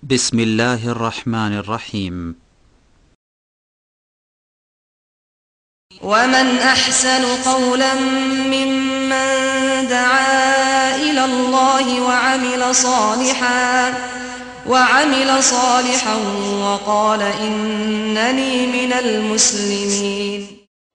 بسم الله الرحمن الرحيم. ومن أحسن قولا ممن دعا إلى الله وعمل صالحا وقال إنني من المسلمين.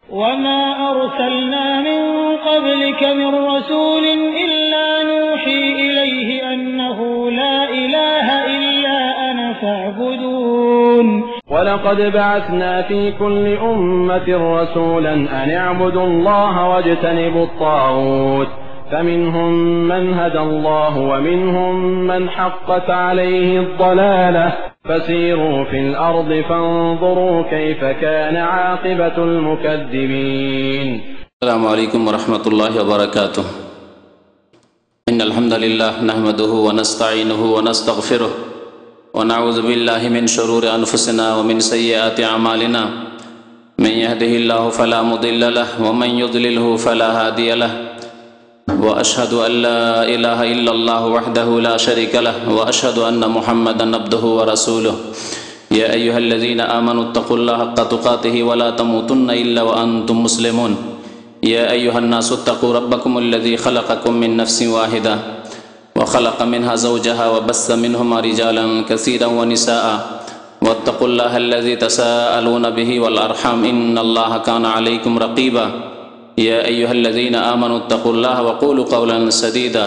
وما أرسلنا من قبلك من رسول إلا نوحي إليه أنه لا إله إلا أنا فاعبدون. ولقد بعثنا في كل أمة رسولا أن اعبدوا الله واجتنبوا الطاغوت فمنهم من هدى الله ومنهم من حقت عليه الضلالة فسيروا في الأرض فانظروا كيف كان عاقبة المكذبين. السلام عليكم ورحمة الله وبركاته. إن الحمد لله نحمده ونستعينه ونستغفره ونعوذ بالله من شرور أنفسنا ومن سيئات أعمالنا من يهده الله فلا مضل له ومن يضلله فلا هادي له وأشهد أن لا إله إلا الله وحده لا شريك له وأشهد أن محمدا عبده ورسوله. يا أيها الذين آمنوا اتقوا الله حق تقاته ولا تموتن إلا وأنتم مسلمون. يا أيها الناس اتقوا ربكم الذي خلقكم من نفس واحدة وخلق منها زوجها وبث منهما رجالا كثيرا ونساء واتقوا الله الذي تساءلون به والأرحام إن الله كان عليكم رقيبا. يا أيها الذين آمنوا اتقوا الله وقولوا قولا سديدا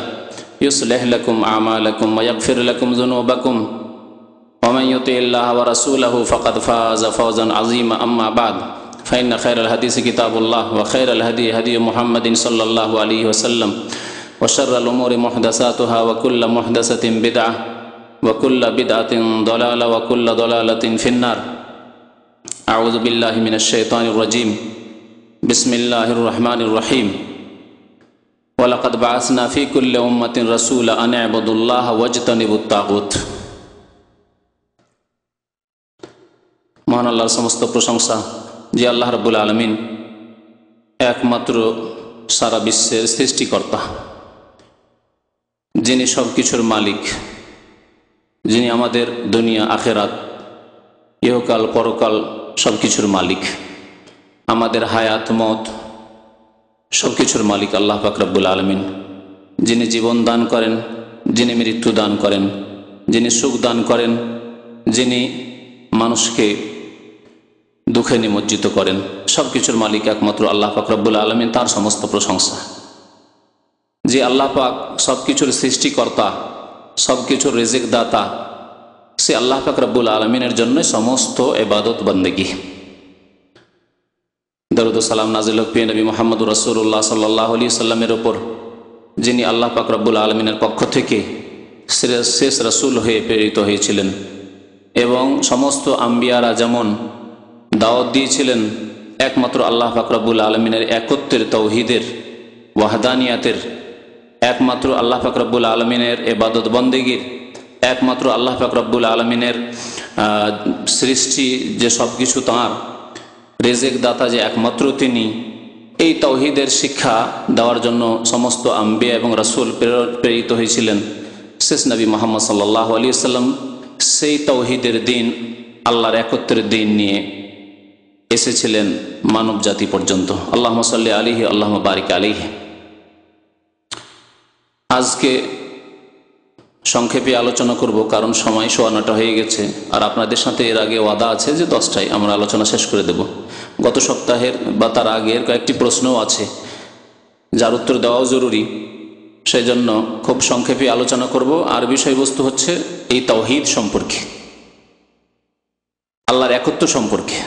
يصلح لكم أعمالكم ويغفر لكم ذنوبكم ومن يطع الله ورسوله فقد فاز فوزا عظيما. أما بعد فإن خير الحديث كتاب الله وخير الهدي هدي محمد صلى الله عليه وسلم وشر الأمور محدثاتها وكل محدثة بدعة وكل بدعة ضلالة وكل ضلالة في النار. أعوذ بالله من الشيطان الرجيم. بسم الله الرحمن الرحيم. ولقد بعثنا في كل أمة رسولا أن اعبدوا الله واجتنبوا الطاغوت. মহান আল্লাহর সমস্ত প্রশংসা যে আল্লাহ রাব্বুল আলামিন একমাত্র সারা বিশ্বের সৃষ্টিকর্তা, যিনি সব কিছুর মালিক, যিনি আমাদের দুনিয়া আখেরাত ইহকাল পরকাল সব কিছুর মালিক, আমাদের হায়াত মত সব কিছুর মালিক আল্লাহ পাক রব্বুল আলামিন, যিনি জীবন দান করেন, যিনি মৃত্যু দান করেন, যিনি সুখ দান করেন, যিনি মানুষকে দুঃখে নিমজ্জিত করেন, সব কিছুর মালিক একমাত্র আল্লাহ পাক রব্বুল আলামিন। তার সমস্ত প্রশংসা। যে আল্লাহ পাক সব কিছুর সৃষ্টিকর্তা, সব কিছুর রিজিক দাতা, সে আল্লাহ পাক রব্বুল আলামিনের জন্য সমস্ত ইবাদত বন্দেগী। দরুদ ও সালাম নাজিল হোক প্রিয় নবী মুহাম্মদ রাসূলুল্লাহ সাল্লাল্লাহু আলাইহি সাল্লামের উপর, যিনি আল্লাহ পাক রব্বুল আলামিনের পক্ষ থেকে শেষ রাসূল হয়ে প্রেরিত হয়েছিলেন এবং সমস্ত আম্বিয়ারা যেমন দাওয়াত দিয়েছিলেন একমাত্র আল্লাহ পাক রব্বুল আলামিনের একত্বের, তাওহীদের, ওয়াহদানিয়াতের, একমাত্র আল্লাহ পাক রব্বুল আলামিনের ইবাদত বন্দেগীর, একমাত্র আল্লাহ পাক রব্বুল আলামিনের সৃষ্টি যে সব কিছু তাঁর, রিজিক দাতা যে একমাত্র তিনি, এই তাওহীদের শিক্ষা দেওয়ার জন্য সমস্ত আম্বিয়া এবং রাসূল প্রেরিত হয়েছিলেন। শেষ নবী মুহাম্মদ সাল্লাল্লাহু আলাইহি ওয়াসাল্লাম সেই তাওহীদের দিন, আল্লাহর একত্রের দিন নিয়ে এসেছিলেন মানব জাতি পর্যন্ত। আল্লাহুম্মা সাল্লি আলাইহি আল্লাহুম্মা বারিক আলাইহি। আজকে সংক্ষেপে আলোচনা করব, কারণ সময় 9:15 হয়ে গেছে, আর আপনাদের সাথে এর আগে ওয়াদা আছে যে 10টায় আমরা আলোচনা শেষ করে দেব। গত সপ্তাহের বা তার আগের কয়েকটি প্রশ্নও আছে যার উত্তর দেওয়াও জরুরি, সেই জন্য খুব সংক্ষেপে আলোচনা করব। আর বিষয়বস্তু হচ্ছে এই তাওহীদ সম্পর্কে, আল্লাহর একত্ব সম্পর্কে।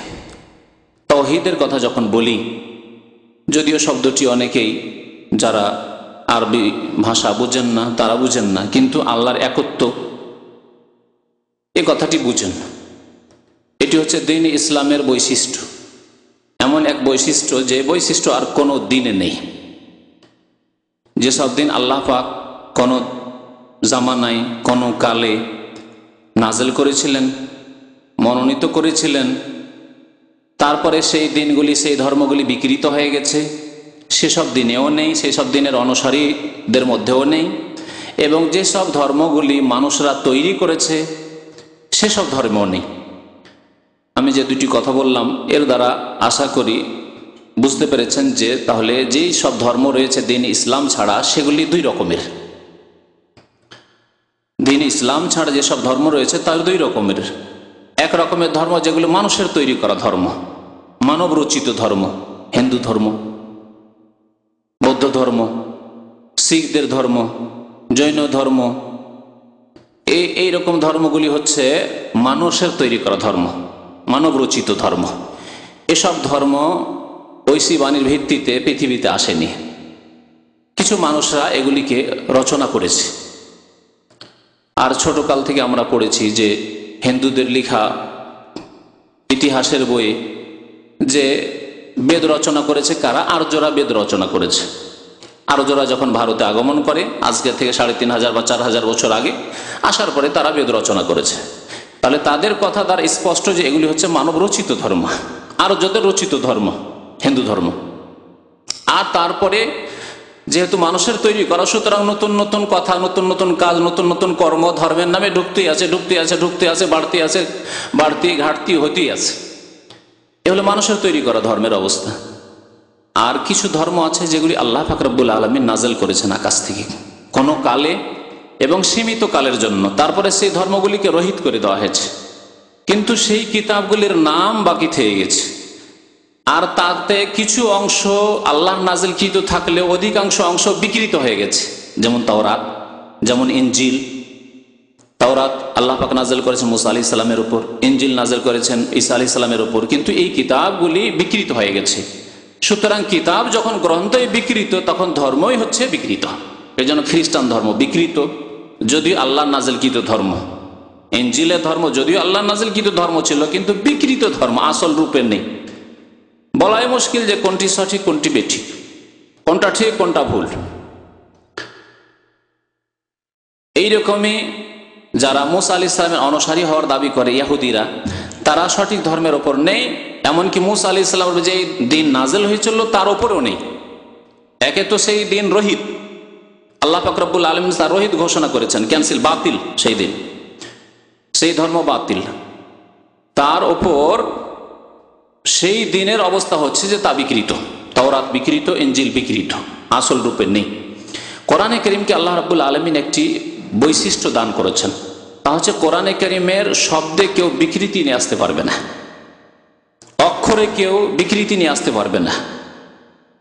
তাওহীদের কথা যখন বলি, যদিও শব্দটি অনেকেই যারা আরবি ভাষা বুঝেন না তারা বুঝেন না, কিন্তু আল্লাহর একত্ব এই কথাটি বুঝেন। এটি হচ্ছে দ্বীন ইসলামের বৈশিষ্ট্য, এমন এক বৈশিষ্ট্য যে বৈশিষ্ট্য আর কোনো দিনে নেই। যেসব দিন আল্লাহ পাক কোনো জামানায় কোনো কালে নাজেল করেছিলেন, মনোনীত করেছিলেন, তারপরে সেই দিনগুলি, সেই ধর্মগুলি বিকৃত হয়ে গেছে, সেসব দিনেও নেই, সেসব দিনের অনুসারীদের মধ্যেও নেই। এবং যেসব ধর্মগুলি মানুষরা তৈরি করেছে সেসব ধর্মও নেই। আমি যে দুটি কথা বললাম এর দ্বারা আশা করি বুঝতে পেরেছেন যে তাহলে যেই সব ধর্ম রয়েছে দিন ইসলাম ছাড়া সেগুলি দুই রকমের। দিন ইসলাম ছাড়া যেসব ধর্ম রয়েছে তার দুই রকমের। এক রকমের ধর্ম যেগুলো মানুষের তৈরি করা ধর্ম, মানব রচিত ধর্ম, হিন্দু ধর্ম, বৌদ্ধ ধর্ম, শিখদের ধর্ম, জৈন ধর্ম, এই রকম ধর্মগুলি হচ্ছে মানুষের তৈরি করা ধর্ম, মানব রচিত ধর্ম। এসব ধর্ম ঐশী বাণীর ভিত্তিতে পৃথিবীতে আসেনি, কিছু মানুষরা এগুলিকে রচনা করেছে। আর ছোটকাল থেকে আমরা পড়েছি যে হিন্দুদের লেখা ইতিহাসের বইয়ে যে বেদ রচনা করেছে কারা? আর্যরা বেদ রচনা করেছে। আর্যরা যখন ভারতে আগমন করে আজকে থেকে 3500 বা 4000 বছর আগে আসার পরে তারা বেদ রচনা করেছে। তাহলে তাদের কথা দ্বারা স্পষ্ট যে এগুলি হচ্ছে মানব রচিত ধর্ম, আর্যদের রচিত ধর্ম হিন্দু ধর্ম। আর তারপরে যেহেতু মানুষের তৈরি করা, সুতরাং নতুন নতুন কথা, নতুন নতুন কাজ, নতুন নতুন কর্ম ধর্মের নামে ঢুকতেই আছে, ঢুকতে আছে, ঢুকতে আছে, বাড়তি আছে, বাড়তি ঘাটতি হতেই আছে। এ হলো মানুষের তৈরি করা ধর্মের অবস্থা। আর কিছু ধর্ম আছে যেগুলি আল্লাহ পাক রব্বুল আলামিন নাযিল করেছেন আকাশ থেকে কোনো কালে এবং সীমিত কালের জন্য, তারপরে সেই ধর্মগুলিকে রহিত করে দেওয়া হয়েছে, কিন্তু সেই কিতাবগুলির নাম বাকি থেকে গেছে। আর তাতে কিছু অংশ আল্লাহ নাজিলকৃত থাকলেও অধিকাংশ অংশ বিকৃত হয়ে গেছে, যেমন তাওরাত, যেমন ইনজিল। তাওরাত আল্লাহ পাক নাজিল করেছেন মুসা আলাইহিস সালামের উপর, ইনজিল নাজিল করেছেন ঈসা আলাইহিস সালামের উপর, কিন্তু এই কিতাবগুলি বিকৃত হয়ে গেছে। সুতরাং কিতাব যখন গ্রন্থই বিকৃত তখন ধর্মই হচ্ছে বিকৃত। এই জন্য খ্রিস্টান ধর্ম বিকৃত, যদিও আল্লাহ নাজিলকৃত ধর্ম। ইনজিলের ধর্ম যদিও আল্লাহ নাজিলকৃত ধর্ম ছিল, কিন্তু বিকৃত ধর্ম, আসল রূপে নেই। বলাই মুশকিল যে কোনটি সঠিক কোনটি বেঠিক, কোনটা ঠিক কোনটা ভুল। এইরকমই যারা মুসা আলাইহিস সালামের অনুসারী হওয়ার দাবি করে ইহুদিরা, তারা সঠিক ধর্মের ওপর নেই। এমনকি মুসা আলাইহিস সালামের যে দিন নাজিল হয়েছিল তার ওপরেও নেই। একে তো সেই দিন রহিত, আল্লাহ পাক রব্বুল আলামিন তার রহিত ঘোষণা করেছেন, ক্যান্সেল, বাতিল, সেই দিন সেই ধর্ম বাতিল। তার ওপর সেই দিনের অবস্থা হচ্ছে যে তা বিকৃত, তাওরাত বিকৃত, ইনজিল বিকৃত, আসল রূপে নেই। কোরআনে কারীমকে আল্লাহ রাব্বুল আলামিন একটি বৈশিষ্ট্য দান করেছেন, তা হচ্ছে কোরআনে কারীমের শব্দে কেউ বিকৃতি নিয়ে আসতে পারবে না, অক্ষরে কেউ বিকৃতি নিয়ে আসতে পারবে না।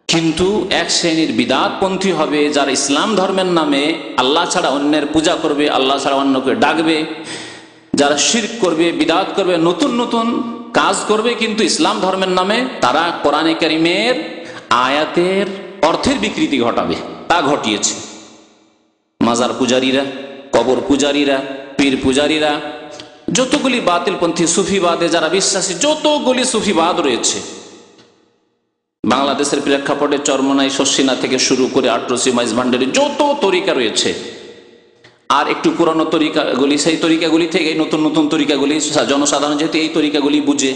কিন্তু এক শ্রেণীর বিদআতপন্থী হবে যারা ইসলাম ধর্মের নামে আল্লাহ ছাড়া অন্যের পূজা করবে, আল্লাহ ছাড়া অন্যকে ডাকবে, যারা শিরক করবে, বিদআত করবে, নতুন নতুন কাজ করবে, কিন্তু ইসলাম ধর্মের নামে তারা কোরআনে কারীমের আয়াতের অর্থের বিকৃতি ঘটাবে। তা ঘটিয়েছে মাজার পূজারীরা, কবর পূজারীরা, পীর পূজারীরা, যতগুলি বাতিলপন্থী সুফিবাদে যারা বিশ্বাসী, যতগুলি সুফিবাদ রয়েছে বাংলাদেশের প্রেক্ষাপটে চরমনাই, শর্ষিনা থেকে শুরু করে আটরসি, মাইজ ভান্ডারি, যত তরিকা রয়েছে। আর একটু পুরানো তরিকাগুলি, সেই তরিকাগুলি থেকে নতুন নতুন তরিকাগুলি, জনসাধারণ যেহেতু এই তরিকাগুলি বুঝে,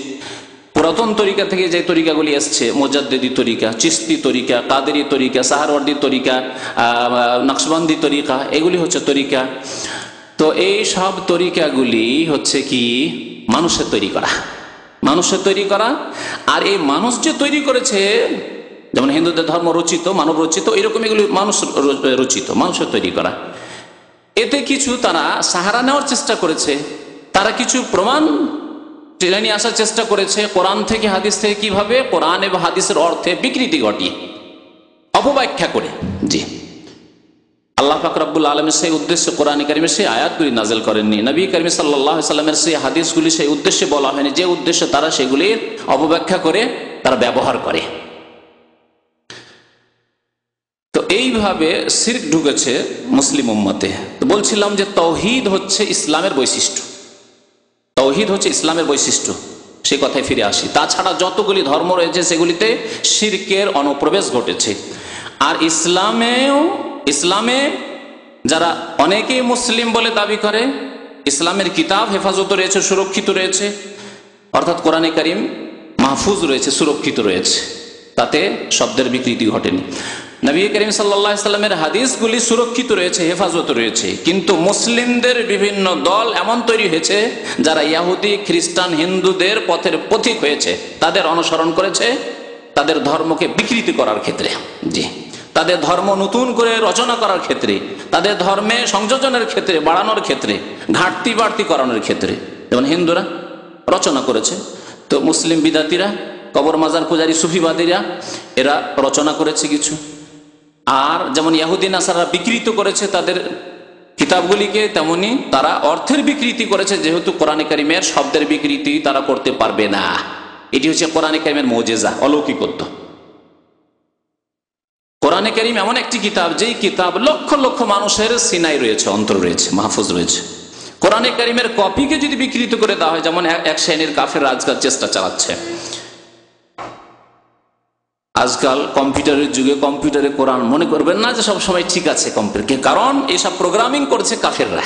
পুরাতন তরিকা থেকে যে তরিকাগুলি এসছে, মুজাদ্দিদি তরিকা, চিশতি তরিকা, কাদেরি তরিকা, সাহারওয়ার্দী তরিকা, নকশবন্দি তরিকা, এগুলি হচ্ছে তরিকা। তো এই সব তরিকাগুলি হচ্ছে কি মানুষের তৈরি করা, মানুষের তৈরি করা। আর এই মানুষ যে তৈরি করেছে, যেমন হিন্দুদের ধর্ম রচিত, মানব রচিত, এরকম এগুলি মানুষ রচিত, মানুষের তৈরি করা। এতে কিছু তারা সাহারা নেওয়ার চেষ্টা করেছে, তারা কিছু প্রমাণ টেনে নিয়ে আসার চেষ্টা করেছে কোরআন থেকে, হাদিস থেকে, কিভাবে কোরআন এবং হাদিসের অর্থে বিকৃতি ঘটিয়ে, অপব্যাখ্যা করে। জি, আল্লাহ পাক রব্বুল আলামিন সেই উদ্দেশ্যে কোরআনে কারীমে সেই আয়াতগুলি নাজিল করেননি, নবী করিম সাল্লাল্লাহু আলাইহি সাল্লামের সেই হাদিসগুলি সেই উদ্দেশ্যে বলা হয়নি যে উদ্দেশ্যে তারা সেগুলির অপব্যাখ্যা করে তারা ব্যবহার করে। তো এইভাবে শিরক ঢুকেছে মুসলিম উম্মতে। তো বলছিলাম যে তাওহীদ হচ্ছে ইসলামের বৈশিষ্ট্য, তাওহীদ হচ্ছে ইসলামের বৈশিষ্ট্য, সে কথায় ফিরে আসি। তাছাড়া যতগুলি ধর্ম রয়েছে সেগুলিতে শিরকের অনুপ্রবেশ ঘটেছে। আর ইসলামে যারা অনেকেই মুসলিম বলে দাবি করে, ইসলামের কিতাব হেফাজত রয়েছে, সুরক্ষিত রয়েছে, অর্থাৎ কোরআনে কারীম মাহফুজ রয়েছে, সুরক্ষিত রয়েছে, তাতে শব্দের বিকৃতি ঘটেনি। নবী করিম সাল্লাল্লাহু আলাইহি সাল্লামের হাদিসগুলি সুরক্ষিত রয়েছে, হেফাজত রয়েছে, কিন্তু মুসলিমদের বিভিন্ন দল এমন তৈরি হয়েছে যারা ইহুদি, খ্রিস্টান, হিন্দুদের পথের পথিক হয়েছে, তাদের অনুসরণ করেছে তাদের ধর্মকে বিকৃতি করার ক্ষেত্রে, জি, তাদের ধর্ম নতুন করে রচনা করার ক্ষেত্রে, তাদের ধর্মে সংযোজনের ক্ষেত্রে, বাড়ানোর ক্ষেত্রে, ঘাটতি বাড়তি করানোর ক্ষেত্রে। যেমন হিন্দুরা রচনা করেছে, তো মুসলিম বিদাতিরা, কবর মাজার পূজারী সুফিবাদীরা এরা রচনা করেছে কিছু। আর যেমন ইহুদি নাসারা বিকৃত করেছে তাদের কিতাবগুলিকে, তেমনি তারা অর্থের বিকৃতি করেছে, যেহেতু কোরআনে কারিমের শব্দের বিকৃতি তারা করতে পারবে না। এটি হচ্ছে কোরআনে কারিমের মুজিজা, অলৌকিকত্ব। কোরআনে কারিম এমন একটি কিতাব, যেই কিতাব লক্ষ লক্ষ মানুষের সিনাই রয়েছে, অন্তর রয়েছে, মাহফুজ রয়েছে। কোরআনে কারিমের কপিকে যদি বিকৃত করে দেওয়া হয়, যেমন এক শ্রেণীর কাফের আজকাল চেষ্টা চালাচ্ছে, আজকাল কম্পিউটারের যুগে কম্পিউটারে কোরআন মনে করবেন না যে সবসময় ঠিক আছে কম্পিউটার, কারণ এইসব প্রোগ্রামিং করছে কাফেররা।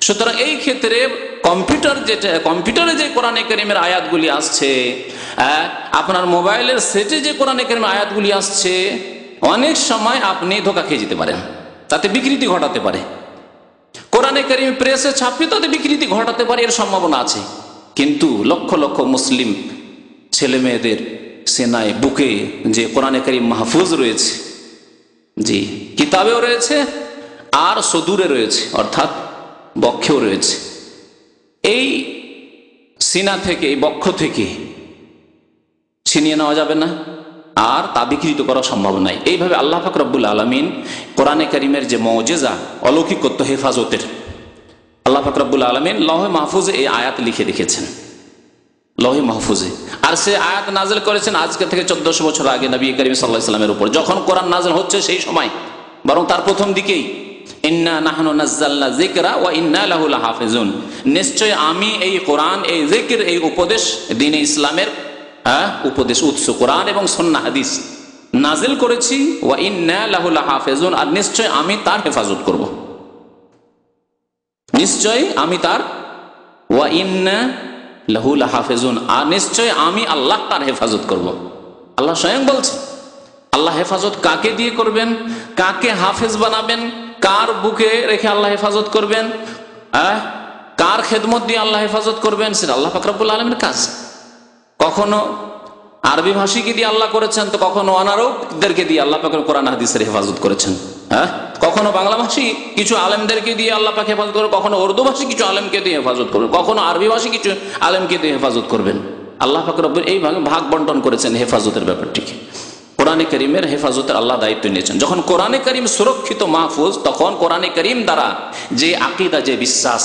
সুতরাং এই ক্ষেত্রে কম্পিউটারে যে কোরআনে কারিমের আয়াতগুলি আসছে, আপনার মোবাইলের সেটে যে কোরআনে কারিমের আয়াতগুলি আসছে, অনেক সময় আপনি ধোঁকা খেয়ে যেতে পারেন, তাতে বিকৃতি ঘটাতে পারে। কোরআনে কারিম প্রেসে ছাপিয়ে তাতে বিকৃতি ঘটাতে পারে, এর সম্ভাবনা আছে। কিন্তু লক্ষ লক্ষ মুসলিম ছেলে মেয়েদের সেনায় বুকে যে কোরআনে কারিম মাহফুজ রয়েছে, জি, কিতাবেও রয়েছে আর সদূরে রয়েছে, অর্থাৎ বক্ষেও রয়েছে, এই সিনা থেকে, এই বক্ষ থেকে ছিনিয়ে নেওয়া যাবে না, আর তা বিকৃত করা সম্ভব নাই। এইভাবে আল্লাহ পাক রব্বুল আলামিন কোরআনে কারিমের যে মুজিজা, অলৌকিকত্ব, হেফাজতের, আল্লাহ পাক রব্বুল আলামিন লৌহে মাহফুজে এই আয়াত লিখে রেখেছেন, লৌহে মাহফুজে। আর সে আয়াত নাযিল করেছেন আজকে থেকে 1400 বছর আগে নবী করিম সাল্লাল্লাহু আলাইহি ওয়াসাল্লামের উপর, যখন কোরআন নাযিল হচ্ছে সেই সময়, বরং তার প্রথম দিকেই, ইন্না নাহনু নাযালনা যিকরা ওয়া ইন্না লাহু লাহাফিজুন, নিশ্চয় আমি এই কোরআন, এই জিকির, এই উপদেশ, দ্বীনে ইসলামের উপদেশ, উৎস কোরআন এবং সুন্নাহ হাদিস নাযিল করেছি, ওয়া ইন্না লাহু লাহাফিজুন, আর নিশ্চয় আমি তার হেফাজত করব, নিশ্চয় আমি তার, ওয়া ইন্না লাহু লাহাফিজুন, আর নিশ্চয় আমি আল্লাহ তার হেফাজত করব। আল্লাহ স্বয়ং বলছেন। আল্লাহ হেফাজত কাকে দিয়ে করবেন, কাকে হাফেজ বানাবেন, কার বুকে রেখে আল্লাহ হেফাজত করবেন, কার খেদমত দিয়ে আল্লাহ হেফাজত করবেন, সেটা আল্লাহ পাক রব্বুল আলামিনের কাজ। কখনো আরবি ভাষীকে দিয়ে আল্লাহ করেছেন, তো কখনো অনারবদেরকে দিয়ে আল্লাহ পাক কোরআন হাদিসের হেফাজত করেছেন। কখনো বাংলা ভাষী কিছু আলেমদেরকে দিয়ে আল্লাহ পাক হেফাজত করবেন, কখনো উর্দু ভাষী কিছু আলেমকে দিয়ে হেফাজত করবেন, কখনো আরবি ভাষী কিছু আলেমকে দিয়ে হেফাজত করবেন। আল্লাহ পাক রব্বুল এইভাবে ভাগ বন্টন করেছেন হেফাজতের ব্যাপারটিকে। কোরআনে কারিমের হেফাজতের আল্লাহ দায়িত্ব নিয়েছেন। যখন কোরআনে কারিম সুরক্ষিত, মাহফুজ, তখন কোরআনে কারিম দ্বারা যে আকীদা, যে বিশ্বাস,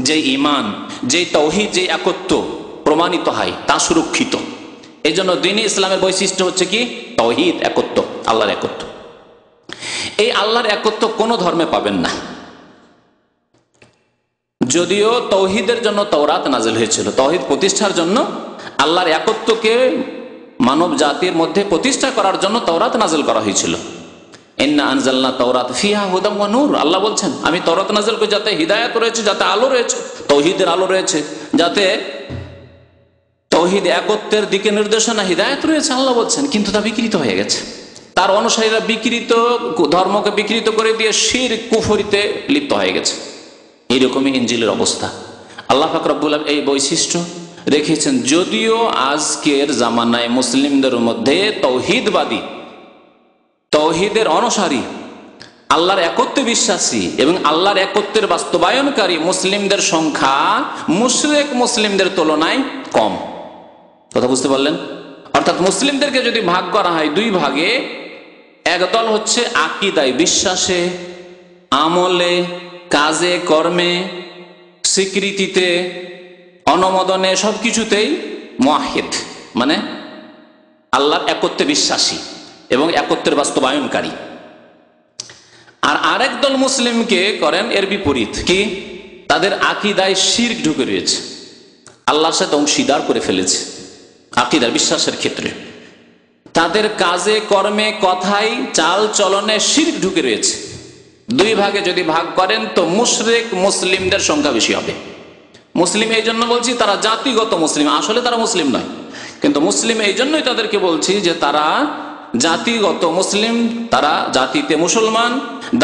যে ঈমান, যে তাওহীদ, যে একত্ব প্রমাণিত হয়, তা সুরক্ষিত। এই জন্য দ্বীনে ইসলামের বৈশিষ্ট্য হচ্ছে কি? তাওহীদ, একত্ব, আল্লাহর একত্ব। এই আল্লাহর একত্ব কোনো ধর্মে পাবেন না। যদিও তাওহীদের জন্য তাওরাত নাযিল হয়েছিল, তাওহীদ প্রতিষ্ঠার জন্য, আল্লাহর একত্বকে মানব জাতির মধ্যে প্রতিষ্ঠা করার জন্য তাওরাত নাযিল করা হয়েছিল। ইন্না আনজালনা তাওরাত ফিহা হুদাম ওয়া নূর, আল্লাহ বলছেন আমি তাওরাত নাযিল করি যাতে হিদায়াত রয়েছে, যাতে আলো রয়েছে, তাওহীদের আলো রয়েছে, যাতে তাওহীদ একত্বের দিকে নির্দেশনা, হিদায়াত রয়েছে, আল্লাহ বলছেন। কিন্তু তা বিকৃত হয়ে গেছে। তার অনুসারীরা বিকৃত ধর্মকে বিকৃত করে দিয়ে শিরক, কুফরিতে লিপ্ত হয়ে গেছে। এইরকমই ইনজিলের অবস্থা। আল্লাহ পাক রব্বুল আলামিন এই বৈশিষ্ট্য রেখেছেন। যদিও আজকের জামানায় মুসলিমদের মধ্যে তাওহীদবাদী, তাওহীদের অনুসারী, আল্লাহর একত্বে বিশ্বাসী এবং আল্লাহর একত্বের বাস্তবায়নকারী মুসলিমদের সংখ্যা মুশরিক মুসলিমদের তুলনায় কম। কথা বুঝতে পারলেন? অর্থাৎ মুসলিমদেরকে যদি ভাগ করা হয় দুই ভাগে, একদল হচ্ছে আকীদায়, বিশ্বাসে, আমলে, কাজে, কর্মে, স্বীকৃতিতে, অনুমোদনে, সবকিছুতেই মুওয়াহ্হিদ, মানে আল্লাহর একত্বে বিশ্বাসী এবং একত্বের বাস্তবায়নকারী। আর আরেক দল মুসলিমকে করেন এর বিপরীত। কি? তাদের আকীদায় শিরক ঢুকে রয়েছে, আল্লাহর সাথে অংশীদার করে ফেলেছে আকীদার, বিশ্বাসের ক্ষেত্রে। তাদের কাজে, কর্মে, কথায়, চাল চলনে শিরক ঢুকে রয়েছে। দুই ভাগে যদি ভাগ করেন তো মুশরিক মুসলিমদের সংখ্যা বেশি হবে। মুসলিম এই জন্য বলছি তারা জাতিগত মুসলিম, আসলে তারা মুসলিম নয়, কিন্তু মুসলিম এই জন্যই তাদেরকে বলছি যে তারা জাতিগত মুসলিম, তারা জাতিতে মুসলমান,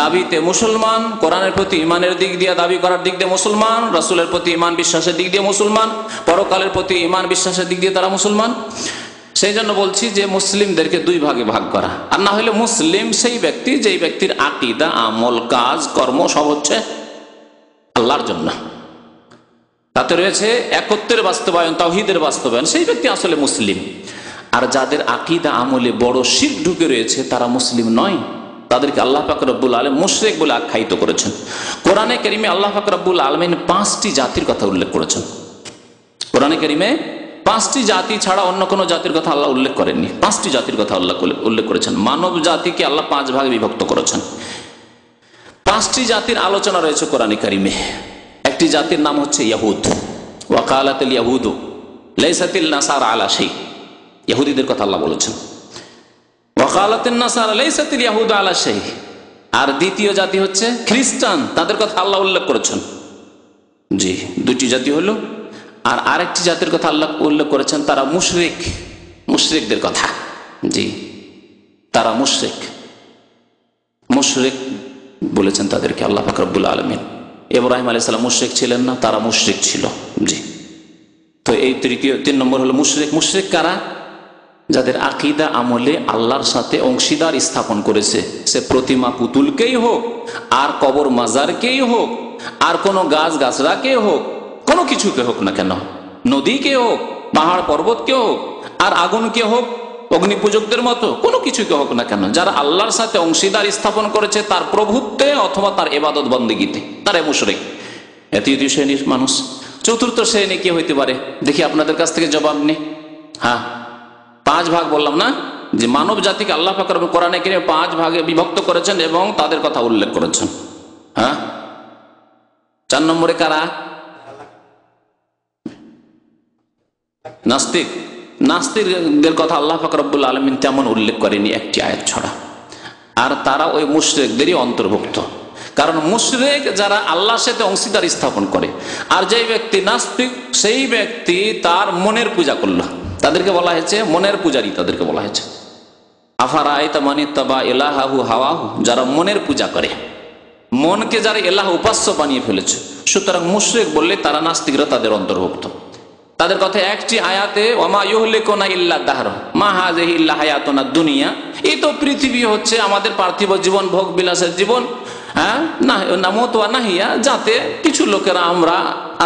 দাবিতে মুসলমান, কোরআনের প্রতি ইমানের দিক দিয়ে দাবি করার দিক দিয়ে মুসলমান, রাসূলের প্রতি ইমান বিশ্বাসের দিক দিয়ে মুসলমান, পরকালের প্রতি ইমান বিশ্বাসের দিক দিয়ে তারা মুসলমান। সেই জন্য বলছি যে মুসলিমদেরকে দুই ভাগে ভাগ করা। আর না হলে মুসলিম সেই ব্যক্তি যেই ব্যক্তির আকীদা, আমল, কাজ, কর্ম সব হচ্ছে আল্লাহর জন্য, তাতে রয়েছে একত্বের বাস্তবায়ন, তাওহীদের বাস্তবায়ন, সেই ব্যক্তি আসলে মুসলিম। আর যাদের আকীদা আমলে বড় শিরক ঢুকে রয়েছে তারা মুসলিম নয়, তাদেরকে আল্লাহ পাক রব্বুল আলামিন মুশরিক বলে আখ্যায়িত করেছেন। কোরআনে কারীমে আল্লাহ পাক রব্বুল আলামিন 5টি জাতির কথা উল্লেখ করেছেন। কোরআনে কারীমে 5টি জাতি ছাড়া অন্য কোনো জাতির কথা আল্লাহ উল্লেখ করেননি। 5টি জাতির কথা আল্লাহ উল্লেখ করেছেন। মানব জাতিকে আল্লাহ 5 ভাগে বিভক্ত করেছেন। 5টি জাতির আলোচনা রয়েছে কোরআনে কারীমে। একটি জাতির নাম হচ্ছে ইয়াহুদ। ওয়াকালাতুল ইয়াহুদু লাইসাতিল নাসারা আলা শাই, ইহুদিদের কথা আল্লাহ বলেছেন। ওয়াকালাতুন নাসারা লাইসাতিল ইয়াহুদু আলা শাই। আর দ্বিতীয় জাতি হচ্ছে খ্রিস্টান, তাদের কথা আল্লাহ উল্লেখ করেছেন। জি, 2টি জাতি হলো। আর আরেকটি জাতির কথা আল্লাহ উল্লেখ করেছেন, তারা মুশরিক, মুশরিকদের কথা। জি, তারা মুশরিক, মুশরিক বলেছেন তাদেরকে আল্লাহ পাক রব্বুল আলামিন। ইব্রাহিম আলাইহিস সালাম মুশরিক ছিলেন না, তারা মুশরিক ছিল। জি, তো এই 3 নম্বর হলো মুশরিক। মুশরিক কারা? যাদের আকীদা আমলে আল্লাহর সাথে অংশীদার স্থাপন করেছে, সে প্রতিমা পুতুলকেই হোক, আর কবর মাজারকেই হোক, আর কোনো গাছ গাছড়াকে হোক, কোনো কিছুকে হোক না কেন, নদীকে হোক, পাহাড় পর্বতকে হোক, আর আগুনকে হোক, অগ্নি পূজকদের মতো কোনো কিছুকে হোক না কেন, যারা আল্লাহর সাথে অংশীদার স্থাপন করেছে তার প্রভুত্বে অথবা তার ইবাদত বন্দেগীতে, তারাই মুশরিক। তৃতীয় শ্রেণীর মানুষ। চতুর্থ শ্রেণী কি হইতে পারে দেখি আপনাদের কাছ থেকে জবাব নেই। হ্যাঁ, 5 ভাগ বললাম না, যে মানব জাতিকে আল্লাহ পাক কোরআনে কারীমে 5 ভাগে বিভক্ত করেছেন এবং তাদের কথা উল্লেখ করেছেন। হ্যাঁ, 4 নম্বরে কারা? নাস্তিক। নাস্তিকদের কথা আল্লাহ পাক রব্বুল আলামিন তেমন উল্লেখ করেনি একটি আয়াত ছাড়া। আর তারা ওই মুশরিকদেরই অন্তর্ভুক্ত। কারণ মুশরিক যারা আল্লাহর সাথে অংশীদার স্থাপন করে, আর যেই ব্যক্তি নাস্তিক সেই ব্যক্তি তার মনের পূজা করলো, তাদেরকে বলা হয়েছে মনের পূজারী, তাদেরকে বলা হয়েছে। আফারাআইতা মান ইত্তাবা ইলাহাহু হাওয়াহু, যারা মনের পূজা করে, মনকে যারা ইলাহ উপাস্য বানিয়ে ফেলেছে, সুতরাং মুশরিক বললে তারা নাস্তিকরা তাদের অন্তর্ভুক্ত। তাদের কথা একটি আয়াতে ওয়ামা ইউহলিকুনা ইল্লা দাহর মা হাযিহি ইল্লা হায়াতুনা দুনিয়া, এই তো পৃথিবী হচ্ছে আমাদের পার্থিব জীবন, ভোগ বিলাসের জীবন। হ্যাঁ, না মতওয়া নাহিয়া, যাতে কিছু লোকেরা আমরা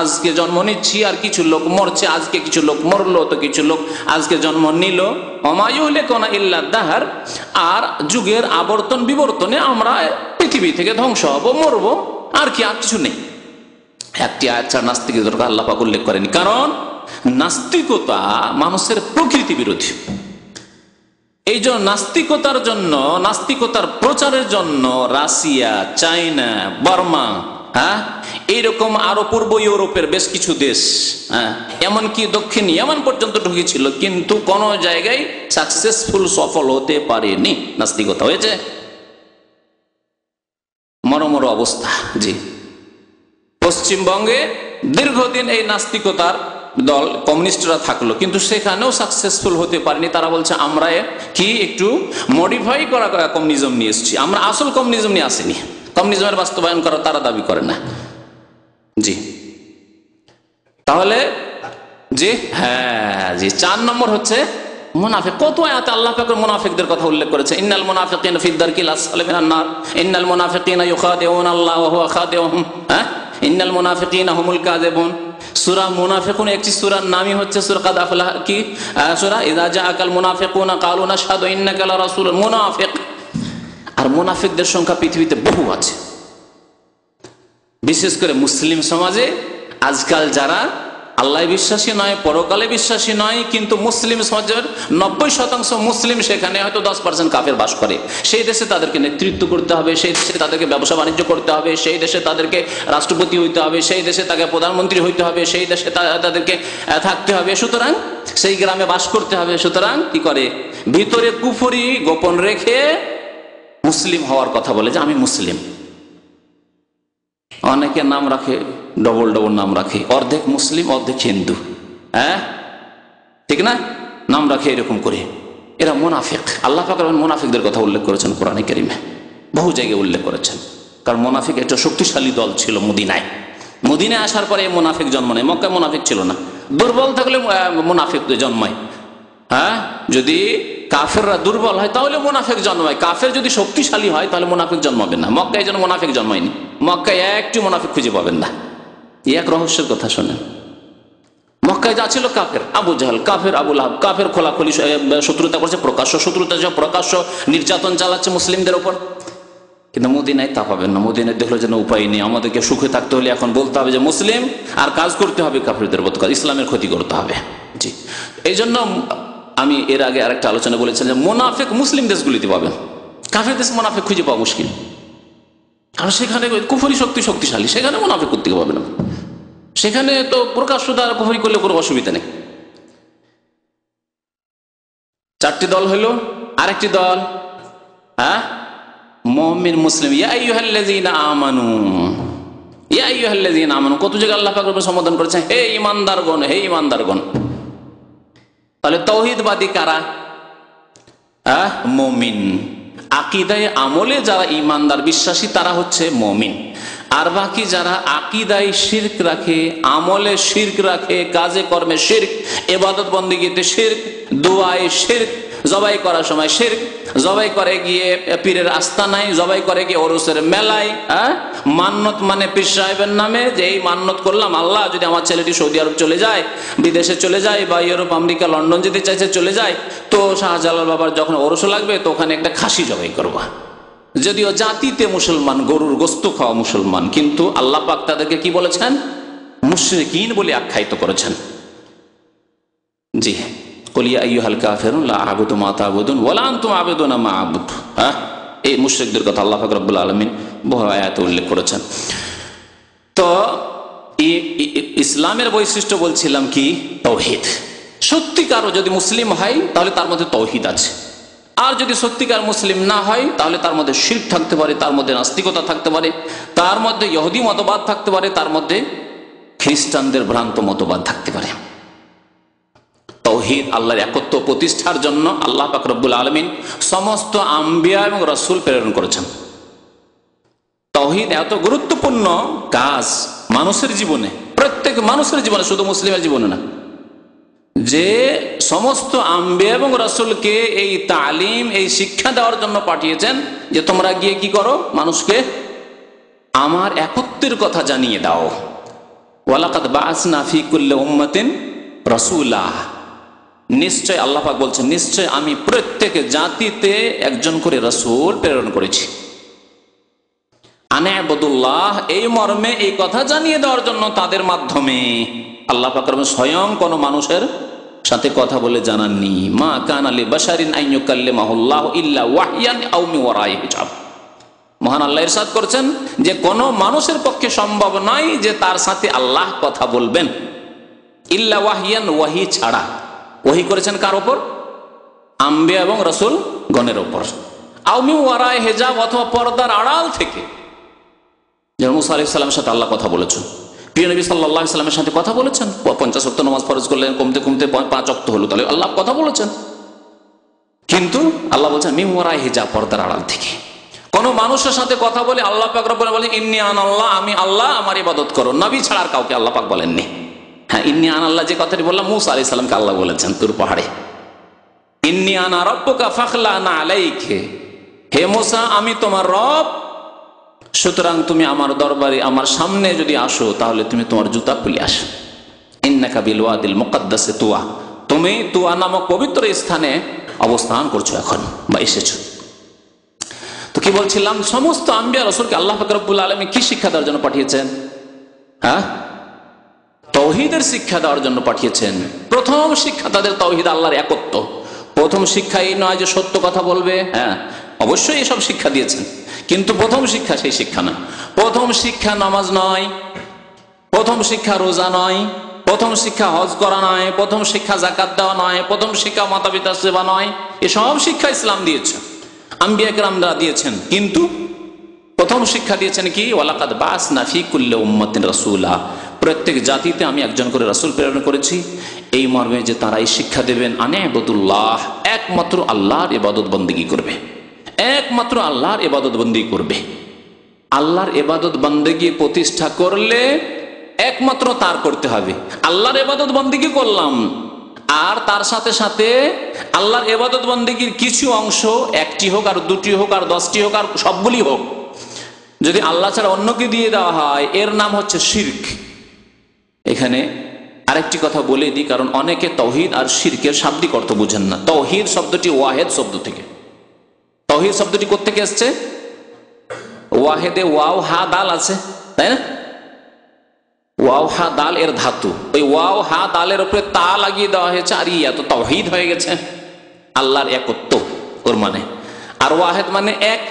আজকে জন্ম নিচ্ছি আর কিছু লোক মরছে, আজকে কিছু লোক মরলো তো কিছু লোক আজকে জন্ম নিল। ওয়ামা ইউহলিকুনা ইল্লা দাহর, আর যুগের আবর্তন বিবর্তনে আমরা পৃথিবী থেকে ধ্বংস হব, মরব, আর কি, আর কিছু নেই। একটি আয়াত ছাড়া নাস্তিকদের কথা আল্লাহ পাক উল্লেখ করেনি, কারণ নাস্তিকতা মানুষের প্রকৃতি বিরোধী। এই জন্য নাস্তিকতার জন্য, নাস্তিকতার প্রচারের জন্য রাশিয়া, চায়না, বার্মা, হ্যাঁ, এইরকম আরো পূর্ব ইউরোপের বেশ কিছু দেশ, হ্যাঁ, এমনকি দক্ষিণ ইয়ামান পর্যন্ত ঢুকেছিল, কিন্তু কোন জায়গায় সাকসেসফুল, সফল হতে পারেনি। নাস্তিকতা হয়েছে মরমর অবস্থা। জি, পশ্চিমবঙ্গে দীর্ঘদিন এই নাস্তিকতার দল কমিউনিস্টরা থাকলো, কিন্তু সেখানেও সাকসেসফুল হতে পারেনি। তারা বলছে আমরা কি একটু মডিফাই করা কমিউনিজম নিয়ে এসেছি, আমরা আসল কমিউনিজম নিয়ে আসিনি। কমিউনিজমের বাস্তবায়ন করা তারা দাবি করে না। জি, তাহলে জি, হ্যাঁ জি, 4 নম্বর হচ্ছে মুনাফিক। কত আয়াতে আল্লাহ পাক মুনাফিকদের কথা উল্লেখ করেছে, ইন্নাল মুনাফিকিনা ফি দারকিল আসফালি মিনান নার, ইন্নাল মুনাফিকিনা ইউখাদিউনা আল্লাহ ওয়া হুয়া খাদিউহুম, হ্যাঁ, ইন্নাল মুনাফিকিনা হুমুল কাযিবুন। সূরা মুনাফিকুন একটি সূরার নামই হচ্ছে সূরা কাদ আফলাহ, কি সূরা ইযা জাআকাল মুনাফিকুনা ক্বালু নাশহাদু ইন্নাকা লা রাসূলুল মুনাফিক। আর মুনাফিকদের সংখ্যা পৃথিবীতে বহু আছে, বিশেষ করে মুসলিম সমাজে আজকাল যারা আল্লাহ বিশ্বাসী নয়, পরকালে বিশ্বাসী নয়, কিন্তু মুসলিম সমাজের 90% মুসলিম, সেখানে হয়তো 10% কাফের বাস করে। সেই দেশে তাদেরকে নেতৃত্ব করতে হবে, সেই দেশে তাদেরকে ব্যবসা বাণিজ্য করতে হবে, সেই দেশে তাদেরকে রাষ্ট্রপতি হইতে হবে, সেই দেশে তাকে প্রধানমন্ত্রী হইতে হবে, সেই দেশে তাদেরকে থাকতে হবে, সুতরাং সেই গ্রামে বাস করতে হবে। সুতরাং কি করে, ভিতরে কুফরি গোপন রেখে মুসলিম হওয়ার কথা বলে যে আমি মুসলিম। অনেকে নাম রাখে, ডবল ডবল নাম রাখে, অর্ধেক মুসলিম অর্ধেক হিন্দু, হ্যাঁ ঠিক না, নাম রাখে এরকম করে। এরা মুনাফিক। আল্লাহ পাক মুনাফিকদের কথা উল্লেখ করেছেন কোরআনে কারিমে, বহু জায়গায় উল্লেখ করেছেন। কারণ মুনাফিক একটা শক্তিশালী দল ছিল মদিনায়। মদিনায় আসার পরে মুনাফিক জন্ম নেয়, মক্কায় মুনাফিক ছিল না। দুর্বল থাকলে মুনাফিক জন্মায়। হ্যাঁ, যদি কাফেররা দুর্বল হয় তাহলে মুনাফিক জন্মায়, কাফের যদি শক্তিশালী হয় তাহলে মুনাফিক জন্মাবে না। মক্কায় যেন মুনাফিক জন্মায়নি, মক্কায় একটি মুনাফিক খুঁজে পাবেন না। এক রহস্যের কথা শোনেন, মক্কায় যা ছিল কাফের, আবু জাহেল কাফের, আবু লাহাব কাফের, খোলাখুলি শত্রুতা করছে, প্রকাশ্য শত্রুতা, প্রকাশ্য নির্যাতন চালাচ্ছে মুসলিমদের ওপর। কিন্তু মদিনায় তা পাবেন না। মদিনায় দেখলো যেন উপায় নেই, আমাদেরকে সুখে থাকতে হলে এখন বলতে হবে যে মুসলিম, আর কাজ করতে হবে কাফেরদের মতো কাজ, ইসলামের ক্ষতি করতে হবে। জি, এই জন্য আমি এর আগে আরেকটা আলোচনা বলেছিলাম যে মুনাফিক মুসলিম দেশগুলিতে পাবেন, কাফের দেশ মুনাফিক খুঁজে পাওয়া মুশকিল। কারণ সেখানে কুফরি শক্তিশালী, সেখানে মুনাফিক করতে পাবে না। সেখানে তো প্রকাশ্য দ্বারা কুফরি করলে কোনো অসুবিধা নেই। চারটি দল হলো, আরেকটি দল হ্যাঁ মুমিন মুসলিম। ইয়া আইয়ুহাল্লাযীনা আমানু, ইয়া আইয়ুহাল্লাযীনা আমানু, কত জায়গায় আল্লাহ পাক সম্বোধন করেছেন হে ঈমানদারগণ, হে ঈমানদারগণ। তাহলে তাওহীদবাদী কারা? মুমিন। আকীদায় আমলে যারা ঈমানদার বিশ্বাসী তারা হচ্ছে মুমিন। আর বাকি যারা আকীদায় শিরক রাখে, আমলে শিরক রাখে, কাজে কর্মে শিরক, ইবাদত বন্দেগীতে শিরক, দোয়ায় শিরক, জবাই করার সময় শিরক, জবাই করে গিয়ে পীরের আস্তানায়, জবাই করে গিয়ে ওরসের মেলায়, মান্নত মানে পীর সাহেবের নামে যে এই মান্নত করলাম, আল্লাহ যদি আমার ছেলেটি সৌদি আরব চলে যায়, বিদেশে চলে যায়, বা ইউরোপ আমেরিকা লন্ডন যেতে চাইছে চলে যায়, তো শাহজালাল বাবার যখন ওরস লাগবে তো ওখানে একটা খাসি জবাই করবা। যদিও জাতিতে মুসলমান, গরুর গোস্ত খাওয়া মুসলমান, কিন্তু আল্লাহ পাক তাদেরকে কি বলেছেন? মুশরিকিন বলে আখ্যায়িত করেছেন। জি, কুল ইয়া আইয়ুহাল কাফিরুন লা আ'বুদু মা তা'বুদুন ওয়া লা আনতুম আ'বুদুনা মা আ'বুদু। এই মুশরিকদের কথা আল্লাহ পাক রব্বুল আলামিন বহু আয়াতে উল্লেখ করেছেন। তো ইসলামের বৈশিষ্ট্য বলছিলাম কি? তাওহীদ। সত্যিকারও যদি মুসলিম হয় তাহলে তার মধ্যে তাওহীদ আছে। আর যদি সত্যিকার মুসলিম না হয় তাহলে তার মধ্যে শিরক থাকতে পারে, তার মধ্যে নাস্তিকতা থাকতে পারে, তার মধ্যে ইহুদি মতবাদ থাকতে পারে, তার মধ্যে খ্রিস্টানদের ভ্রান্ত মতবাদ থাকতে পারে। তাওহীদ আল্লাহর একত্ব প্রতিষ্ঠার জন্য আল্লাহ পাক রব্বুল আলামিন সমস্ত আম্বিয়া এবং রাসূল প্রেরণ করেছেন। তাওহীদ এত গুরুত্বপূর্ণ কাজ মানুষের জীবনে, প্রত্যেক মানুষের জীবনে, শুধু মুসলিমের জীবনে না, যে সমস্ত আম্বিয়া এবং রাসূলকে এই তালিম, এই শিক্ষা দেওয়ার জন্য পাঠিয়েছেন যে তোমরা গিয়ে কি করো? মানুষকে আমার একত্বের কথা জানিয়ে দাও। ওয়ালাকাদ বাআসনা ফি কুল্লি উম্মাতিন রাসূলা, নিশ্চয় আল্লাহ পাক বলছেন নিশ্চয় আমি প্রত্যেক জাতিতে একজন করে রাসূল প্রেরণ করেছি। আনে আবুদুল্লাহ, এই মর্মে এই কথা জানিয়ে দেওয়ার জন্য তাদের মাধ্যমে আল্লাহ পাক স্বয়ং কোন মানুষের সাথে কথা বলে জানাননি। মা কানা লিবাশারিন আন ইউকাল্লিমাহুল্লাহু ইল্লা ওয়াহয়ান আও মিন ওয়ারাই হিজাব। মহান আল্লাহ ইরশাদ করছেন যে কোন মানুষের পক্ষে সম্ভব নয় যে তার সাথে আল্লাহ কথা বলবেন, ইল্লা ওয়াহয়ান, ওয়াহি ছাড়া। ওয়াহি করেছেন কার উপর? আম্বিয়া এবং রাসূল গণের উপর। আও মিন ওয়ারাই হিজাব, অথবা পর্দার আড়াল থেকে। যেমন মুসা আলাইহিস সালামের সাথে আল্লাহ কথা বলেছেন, প্রিয় নবী সাল্লাল্লাহু আলাইহি সাল্লামের সাথে কথা বলেছেন। 50 ওয়াক্ত নামাজ ফরজ করলেন, কমতে কমতে 5 ওয়াক্ত হলো, তাহলে আল্লাহ কথা বলেছেন। কিন্তু আল্লাহ বলছেন মিন ওয়ারাই হিজাব, পর্দার আড়াল থেকে। কোন মানুষের সাথে কথা বলে আল্লাহ পাক রব্বুল বলেন ইন্নী আনাল্লাহ, আমি আল্লাহ, আমার ইবাদত করো। নবী ছাড়া আর কাউকে আল্লাহ পাক বলেননি। হ্যাঁ, ইন্নী আনাল্লাহ যে কথাটি বললাম মুসা আলাইহিস সালামকে আল্লাহ বলেছেন তুর পাহাড়ে, ইন্নী আনা রাব্বুকা ফাখলানা আলাইকা, হে মুসা আমি তোমার রব, সুতরাং তুমি আমার দরবারে, আমার সামনে যদি আসো তাহলে তুমি তোমার জুতা খুলে আসো। ইন্নাকা বিল ওয়াদিল মুকাদ্দাসে তুয়া, তুমি তুয়া নামক পবিত্র স্থানে অবস্থান করছো এখন বা এসেছো। তো কি বলছিলাম? সমস্ত আম্বিয়া রাসূলকে আল্লাহ পাক রব্বুল আলামিন কি শিক্ষা দেওয়ার জন্য পাঠিয়েছেন? তাওহীদের শিক্ষা দেওয়ার জন্য পাঠিয়েছেন। প্রথম শিক্ষা তাদের তাওহীদ, আল্লাহর একত্ব। প্রথম শিক্ষা এই নয় যে সত্য কথা বলবে, হ্যাঁ অবশ্যই এসব শিক্ষা দিয়েছেন, কিন্তু প্রথম শিক্ষা সেই শিক্ষা না। প্রথম শিক্ষা নামাজ নয়, প্রথম শিক্ষা রোজা নয়, প্রথম শিক্ষা হজ করা নয়, প্রথম শিক্ষা যাকাত দেওয়া নয়, প্রথম শিক্ষা মাতা পিতার সেবা নয়। এসব শিক্ষা ইসলাম দিয়েছে, আম্বিয়া কেরামরা দিয়েছেন, কিন্তু প্রথম শিক্ষা দিয়েছেন কি? ওয়ালাকাদ বাআসনা ফি কুল্লি উম্মাতিন রাসূলা, প্রত্যেক জাতিতে আমি একজন করে রাসূল প্রেরণ করেছি। এই মর্মে যে তারাই শিক্ষা দেবেন আনি'বুদুল্লাহ, একমাত্র আল্লাহর ইবাদত বন্দেগী করবে, একমাত্র আল্লাহর ইবাদত বন্দেগী করবে। আল্লাহর ইবাদত বন্দেগী প্রতিষ্ঠা করলে একমাত্র তার করতে হবে। আল্লাহর ইবাদত বন্দেগী করলাম আর তার সাথে সাথে আল্লাহর ইবাদত বন্দেগীর কিছু অংশ, একটি হোক আর দুটি হোক আর 10টি হোক আর সবগুলি হোক, যদি আল্লাহ ছাড়া অন্যকে দিয়ে দেওয়া হয়, এর নাম হচ্ছে শিরক। এখানে আরেকটি কথা বলে দিই, কারণ অনেকে তাওহীদ আর শিরকের শাব্দিক অর্থ বুঝেন না। তাওহীদ শব্দটি ওয়াহেদ শব্দ থেকে, তাওহীদ শব্দটি কোত্থেকে এসছে? ওয়াহেদে ওয়াও হা দাল আছে, তাই না? ওয়াও হা দাল এর ধাতু, ওই ওয়াও হা দালের উপরে তা লাগিয়ে দেওয়া হয়েছে, আর ইয়া তো তাওহীদ হয়ে গেছে, আল্লাহর একত্ব ওর মানে। আর ওয়াহেদ মানে এক,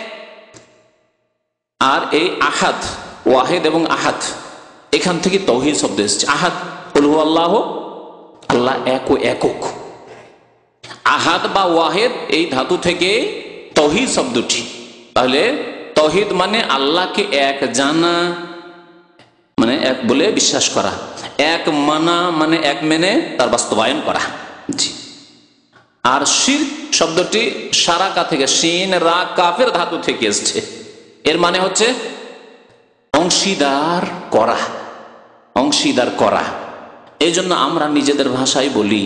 আর এই আহাদ, ওয়াহেদ এবং আহাদ, এখান থেকে তাওহীদ শব্দ এসেছে। আহাদ কুল হুয়াল্লাহ, আল্লাহ এক ও একক। আহাদ বা ওয়াহেদ এই ধাতু থেকে তাওহীদ শব্দটি। তাহলে তাওহীদ মানে আল্লাহকে এক জানা, মানে এক বলে বিশ্বাস করা, এক মানা মানে এক মেনে তার বাস্তবায়ন করা। জি। আর শিরক শব্দটি শারাকা থেকে, শিন রা কাফের ধাতু থেকে এসেছে। এর মানে হচ্ছে অংশীদার করা, অংশীদার করা। এই জন্য আমরা নিজেদের ভাষায় বলি,